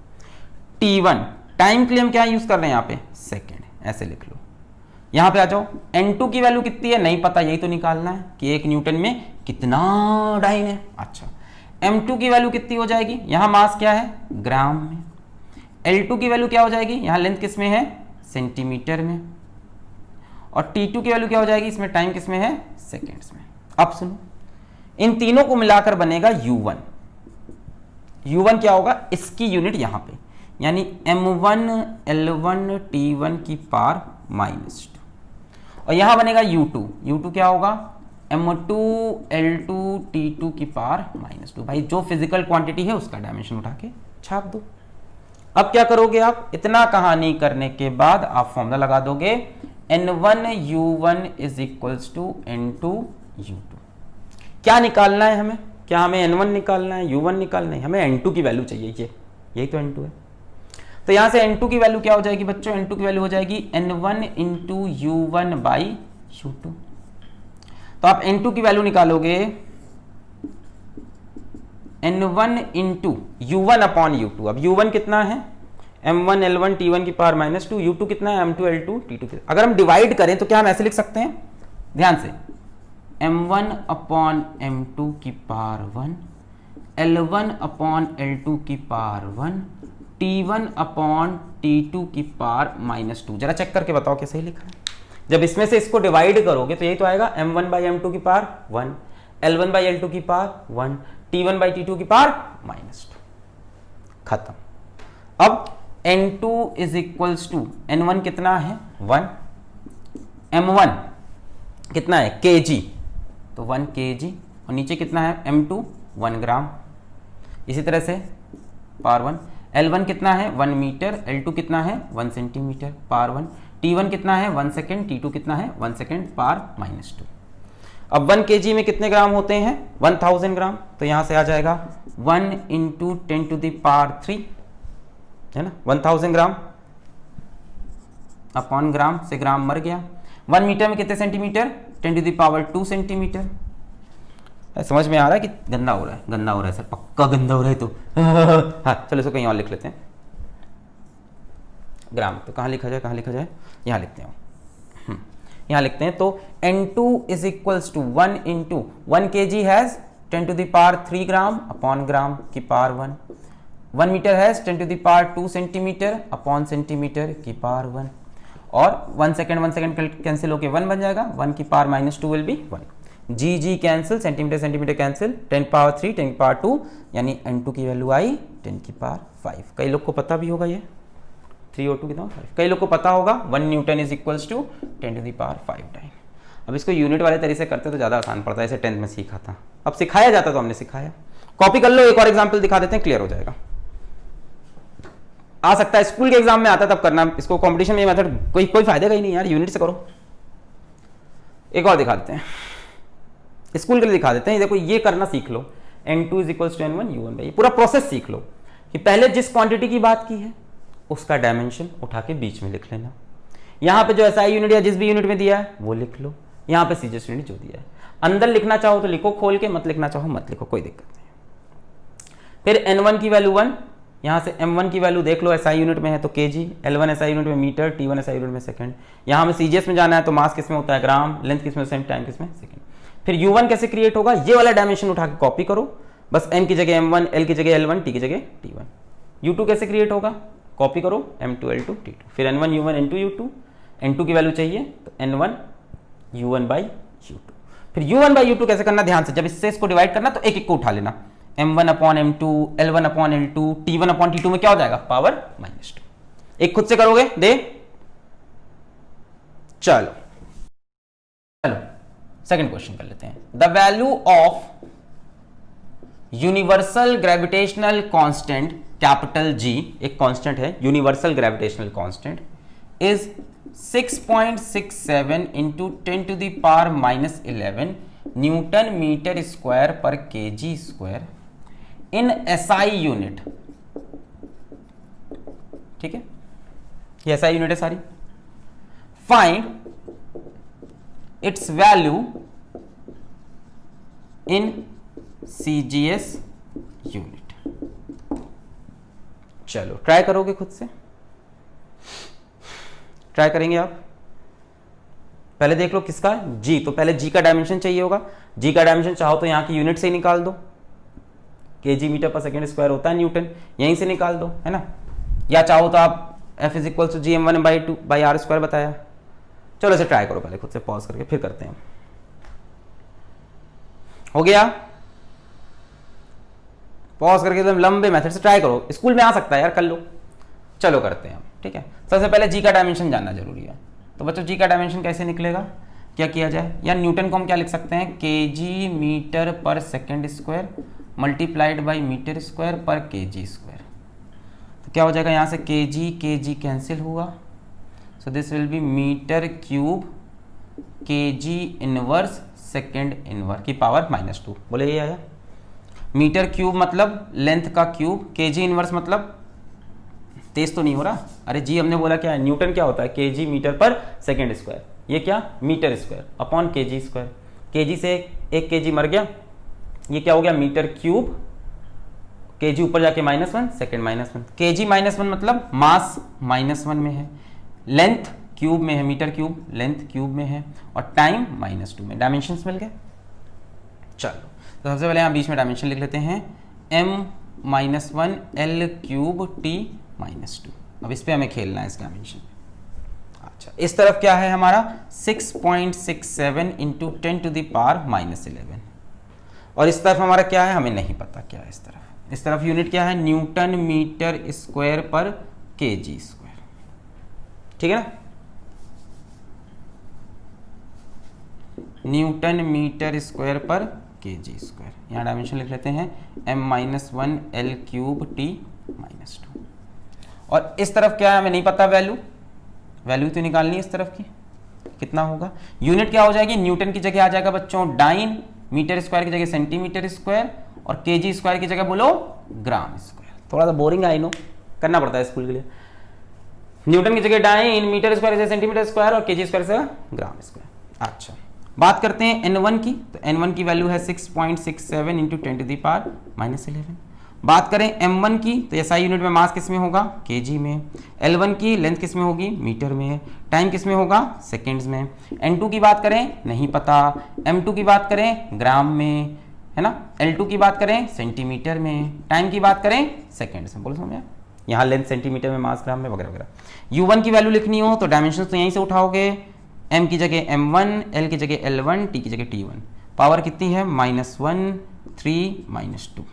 T1 टाइम के लिए हम क्या यूज कर रहे हैं यहां पे, सेकेंड, ऐसे लिख लो। यहां पे आ जाओ, N2 की वैल्यू कितनी है नहीं पता, यही तो निकालना है कि 1 न्यूटन में कितना डाइन है। अच्छा, M2 की वैल्यू कितनी हो जाएगी, यहां मास क्या है, ग्राम में। L2 की वैल्यू क्या हो जाएगी, यहां लेंथ किस में है, सेंटीमीटर में। और T2 की वैल्यू क्या हो जाएगी, इसमें टाइम किस में है, सेकेंड्स में। अब सुनो, इन तीनों को मिलाकर बनेगा U1। U1 क्या होगा, इसकी यूनिट यहां पे, यानी M1 L1 T1 की पावर -2। और यहां बनेगा U2। U2 क्या होगा, M2 L2 T2 की पावर -2। भाई जो फिजिकल क्वांटिटी है उसका डायमेंशन उठा के छाप दो। अब क्या करोगे आप, इतना कहानी करने के बाद आप फॉर्मूला लगा दोगे N1U1 is equals to N2U2। क्या निकालना है हमें, क्या हमें N1 निकालना है, U1 निकालना है, हमें N2 की वैल्यू चाहिए, यही तो N2 है। तो यहां से N2 की वैल्यू क्या हो जाएगी बच्चों, N2 की वैल्यू हो जाएगी N1 into U1 by U2। तो आप N2 की वैल्यू निकालोगे N1 into U1 upon U2। अब U1 कितना है, M1 L1 T1 की पावर -2, U2 कितना है, M2 L2 T2। अगर हम डिवाइड करें तो क्या हम ऐसे लिख सकते हैं, ध्यान से, M1 अपॉन M2 की पावर 1, L1 अपॉन L2 की पावर 1, T1 अपॉन T2 की पावर -2। जरा चेक करके बताओ क्या सही लिखा है। जब इसमें से इसको डिवाइड करोगे तो यही तो आएगा, M1 बाई M2 की पावर 1, L1 बाई L2 की पावर 1, T1 बाई T2 की पावर -2। खत्म। अब N2 is equals to N1 कितना है 1, M1 कितना है kg, तो 1 kg, और नीचे कितना है M2 1 ग्राम। इसी तरह से पावर 1, L1 कितना है 1 मीटर, L2 कितना है 1 सेंटीमीटर पावर 1, T1 कितना है 1 सेकेंड, T2 कितना है 1 सेकेंड पावर -2। अब 1 kg में कितने ग्राम होते हैं, 1000 ग्राम। तो यहां से आ जाएगा 1 इंटू 10⁻³ है ना, 1000 ग्राम अपॉन ग्राम से ग्राम मर गया। 1 मीटर में कितने सेंटीमीटर, 10⁻² सेंटीमीटर। समझ में आ रहा है कि गंदा हो रहा है, गंदा हो रहा है सर, पक्का गंदा हो रहा है तो हाँ चलो इसको कहीं और लिख लेते हैं। ग्राम तो कहाँ लिखा जाए, कहाँ लिखा जाए, यहाँ लिखते हैं, यहाँ लिखते हैं। तो N2 is equals to 1 into 1 kg has 10⁻³ gram upon gram की power 1, 1 metre has 10⁻² centimetre upon centimetre की पावर 1, और 1 सेकेंड कैंसिल होके 1 बन जाएगा, 1 की power -2 will be 1, g cancel, centimetre cancel, 10⁻³ 10⁻², यानी N2 की वैल्यू आई 10 की पावर 5। कई लोग को पता भी होगा ये 3 और 2 कितना 5, कई लोग को पता होगा 1 newton is equals to 10⁵ time. अब इसको यूनिट वाले तरीके से करते तो ज़्यादा आसान पड़ता है, ऐसे 10th में सीखा था, अब सिखाया जाता तो हमने सिखाया। कॉपी कर लो, एक और एग्जाम्पल दिखा देते हैं, क्लियर हो जाएगा। आ सकता है, स्कूल के एग्जाम में आता है तब करना, इसको कंपटीशन में मेथड कोई फायदा का ही नहीं यार, यूनिट से करो। एक और दिखा देते हैं, स्कूल के लिए दिखा देते हैं। देखो ये करना सीख लो, n2 is equal to n1 u1 by, पूरा प्रोसेस सीख लो कि पहले जिस क्वांटिटी की बात की है उसका डायमेंशन उठा के बीच में लिख लेना, यहां पे जो एसआई यूनिट या जिस भी यूनिट में दिया है वो लिख लो, यहां पे सीजीएस यूनिट जो दिया है, अंदर लिखना चाहो तो लिखो खोल के, मत लिखना चाहो मत लिखो, कोई दिक्कत नहीं। फिर n1 की वैल्यू 1, यहां से m1 की वैल्यू देख लो, एसआई यूनिट में है तो केजी, L1 एसआई यूनिट में मीटर, T1 एसआई यूनिट में सेकंड। यहां में सीजीएस में जाना है तो मास किसमें होता है ग्राम, लेंथ किसमें सेंट, टाइम किसमें सेकंड। फिर u1 कैसे क्रिएट होगा, ये वाला डायमेंशन उठा के कॉपी करो, बस m की जगह m1, L की जगह L1, T की जगह T1। u2 कैसे क्रिएट होगा, कॉपी करो m2 L2 T2, फिर n1 u1 n2 u2, n2 की वैल्यू चाहिए तो n1 u1 बाई u2। फिर u1 बाई u2 कैसे करना, ध्यान से, जब इससे इसको डिवाइड करना तो एक एक को उठा लेना, m1 upon m2, L1 upon L2, T1 upon T2 में क्या हो जाएगा, पावर -2। एक खुद से करोगे दे, चलो सेकंड क्वेश्चन कर लेते हैं। The value of universal gravitational constant capital G, एक कांस्टेंट है universal gravitational constant, is 6.67 into 10 to the power -11 newton metre square per KG square in SI unit. ठीक है, ये एसआई यूनिट है सारी। Find its value in CGS unit. चलो try करोगे, खुद से ट्राई करेंगे आप। पहले देख लो किसका, जी, तो पहले जी का डायमेंशन चाहिए होगा, जी का डायमेंशन चाहो तो यहां की यूनिट से ही निकाल दो, KG metre per second square होता है न्यूटन, यहीं से निकाल दो, है ना, या चाहो तो आप F is equal to G M 1 by R square बताया। चलो इसे ट्राई करो पहले खुद से, पॉज करके फिर करते हैं। हो गया, पॉज करके एकदम लंबे मेथड से ट्राई करो, स्कूल में आ सकता है यार, कर लो। चलो करते हैं, ठीक है। सबसे पहले जी का डायमेंशन जानना जरूरी है, तो बच्चों जी का डायमेंशन कैसे निकलेगा, क्या किया जाए, या न्यूटन को हम क्या लिख सकते हैं, KG metre per second square multiplied by metre square per KG square. तो क्या हो जाएगा, यहाँ से केजी कैंसिल हुआ, so this will be metre cube KG inverse second inverse की पावर -2। बोले ये आया, मीटर क्यूब मतलब लेंथ का क्यूब, केजी इनवर्स मतलब, तेज तो नहीं हो रहा, अरे जी हमने बोला क्या है, न्यूटन क्या होता है, KG metre per second square, ये क्या metre square upon KG square, KG से एक केजी मर गया, ये क्या हो गया मीटर क्यूब, केजी ऊपर जाके -1, सेकेंड -1, केजी -1 मतलब मास -1 में है, लेंथ क्यूब में है, मीटर क्यूब लेंथ क्यूब में है, और टाइम -2 में, डायमेंशंस मिल गए। चलो तो सबसे पहले यहाँ बीच में डायमेंशन लिख लेते हैं, m-1 L क्यूब T -2। अब इस पे हमें खेलना है इस डायमेंशन पे। अच्छा, इस तरफ क्या है हमारा 6.67 इंटू 10 टू द पावर -11, और इस तरफ हमारा क्या है, हमें नहीं पता क्या है इस तरफ। इस तरफ यूनिट क्या है, Newton metre square per KG square, ठीक है ना, Newton metre square per KG square. यहाँ डायमेंशन लिख लेते हैं m-1 L क्यूब T -2, और इस तरफ क्या है हमें नहीं पता, वैल्यू तो निकालनी है इस तरफ की, कितना होगा, यूनिट क्या हो जाएगी, न्यूटन की जगह आ जाएगा बच्चों डाइन, मीटर स्क्वायर की जगह सेंटीमीटर स्क्वायर, और केजी स्क्वायर की जगह बोलो ग्राम स्क्वायर। थोड़ा सा बोरिंग आई नो, करना पड़ता है स्कूल के लिए। न्यूटन की जगह डाइन, मीटर स्क्वायर से सेंटीमीटर स्क्वायर, और केजी स्क्वायर से ग्राम स्क्वायर। अच्छा, बात करते हैं n1 की, तो n1 की वैल्यू है 6.67 इंटू 10 टू द पावर -11। बात करें m1 की, तो एसआई यूनिट में मास किस में होगा, केजी में, L1 की लेंथ किस में होगी, मीटर में, टाइम किस में होगा, सेकेंड्स में, n2 की बात करें नहीं पता, m2 की बात करें ग्राम में, है ना, L2 की बात करें सेंटीमीटर में, टाइम की बात करें सेकेंड्स में, बोलो समझे, यहाँ लेंथ सेंटीमीटर में, मास ग्राम में, वगैरह वगैरह। u1 की वैल्यू लिखनी हो तो डायमेंशन तो यहीं से उठाओगे, m की जगह m1, L की जगह L1, T की जगह T1, पावर कितनी है -1, 3, -2।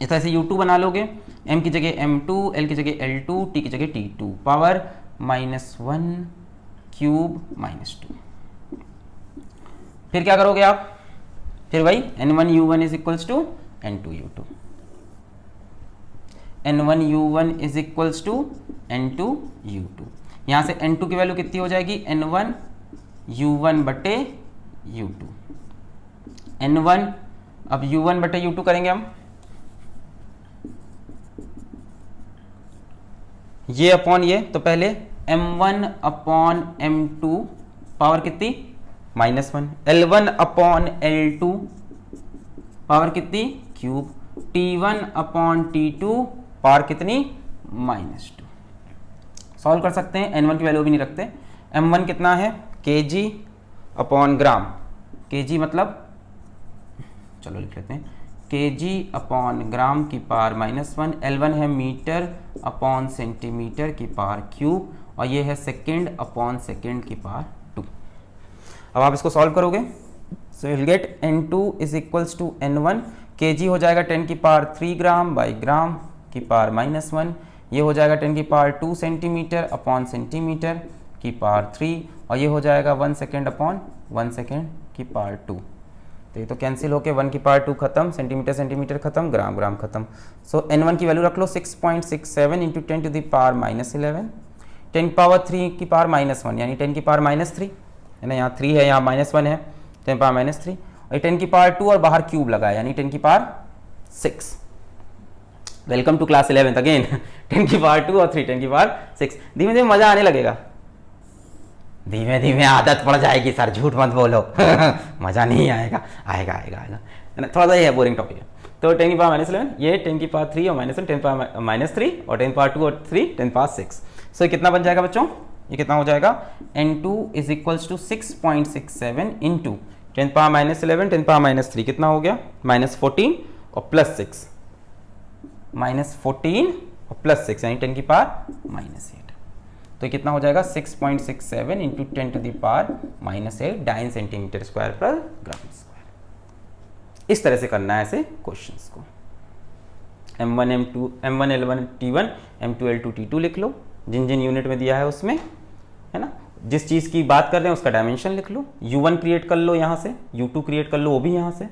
इस तरह से u2 बना लोगे, m की जगह m2, L की जगह L2, T की जगह T2, पावर -1 क्यूब -2। फिर क्या करोगे आप, फिर वही n1 u1 is equals to n2 u2, N1U1 is equals to N2U2। यहां से N2 की वैल्यू कितनी हो जाएगी, N1U1 बटे U2। N1 अब U1 बटे U2 करेंगे हम, ये अपॉन ये, तो पहले M1 अपॉन M2 पावर कितनी -1, L1 अपॉन L2 पावर कितनी cube, T1 upon T2 power कितनी -2। सॉल्व कर सकते हैं, N1 की वैल्यू भी नहीं रखते। M1 कितना है kg अपॉन ग्राम, kg मतलब चलो लिख लेते हैं kg अपॉन ग्राम की पावर -1, L1 है मीटर अपॉन सेंटीमीटर की पावर क्यूब, और ये है सेकेंड अपॉन सेकेंड की पावर 2। अब आप इसको सॉल्व करोगे, so will get N2 is equals to N1, kg हो जाएगा 10 की पावर 3 ग्राम बाई ग्राम की पावर -1, ये हो जाएगा 10 की पावर 2 सेंटीमीटर अपॉन सेंटीमीटर की पावर 3, और ये हो जाएगा 1 सेकेंड अपॉन 1 सेकेंड की पावर 2। तो ये तो कैंसिल होके 1 की पावर 2 खत्म, सेंटीमीटर सेंटीमीटर खत्म, ग्राम ग्राम खत्म। सो N1 की वैल्यू रख लो 6.67 into 10 to the power -11, 10 power 3 की पावर -1 यानी 10 की पावर -3 है ना, यहाँ 3 है यहाँ -1 है, 10 पावर -3, और 10 की पावर 2 और बाहर क्यूब लगा है यानी 10 की power 6। Welcome to class 11 again. 10 की पावर 2 और 3 10 की पावर 6। धीमे धीमे मजा आने लगेगा, धीमे धीमे आदत पड़ जाएगी सर, झूठ मत बोलो। मजा नहीं आएगा, आएगा आएगा आएगा, है ना, थोड़ा सा ये बोरिंग टॉपिक है। तो 10 की पावर -11, ये 10 की पावर 3 और -1, 10 पावर -3 और 10 पावर 2 और 3 10 पावर 6। सो ये कितना बन जाएगा बच्चों, ये कितना हो जाएगा, N2 is equals to 6.67 into 10 power -11 10 power -3 कितना हो गया, -14 और +6, -14 और +6 यानी 10 की पावर -8। तो ये कितना हो जाएगा 6.67 into 10 to the power -8 dyne centimetre square per gram square. इस तरह से करना है ऐसे क्वेश्चंस को। M1 M2 M1 L1 T1 M2 L2 T2 लिख लो, जिन जिन यूनिट में दिया है उसमें, है ना, जिस चीज़ की बात कर रहे हैं उसका डायमेंशन लिख लो, U1 क्रिएट कर लो यहाँ से, U2 क्रिएट कर लो वो भी यहाँ से,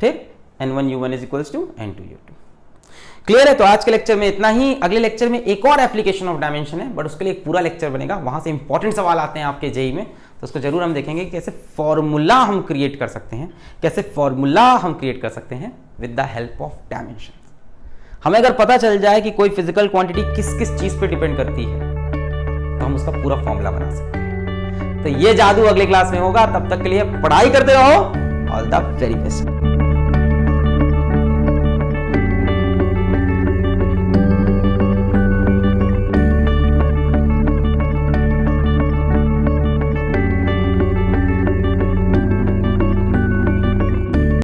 ठीक। N1 U1 is equals to N2 U2। Clear है। तो आज के लेक्चर में इतना ही। अगले लेक्चर में एक और एप्लीकेशन ऑफ डायमेंशन है, बट उसके लिए एक पूरा लेक्चर बनेगा, वहां से इंपॉर्टेंट सवाल आते हैं आपके जेई में, तो उसको जरूर हम देखेंगे कि कैसे फॉर्मूला हम क्रिएट कर सकते हैं, कैसे फॉर्मूला हम क्रिएट कर सकते हैं with the help of dimension. हमें अगर पता चल जाए कि कोई फिजिकल क्वांटिटी किस किस चीज पे डिपेंड करती है, तो हम उसका पूरा फॉर्मूला बना सकते हैं। तो ये जादू अगले क्लास में होगा, तब तक के लिए पढ़ाई करते रहो। All the very best.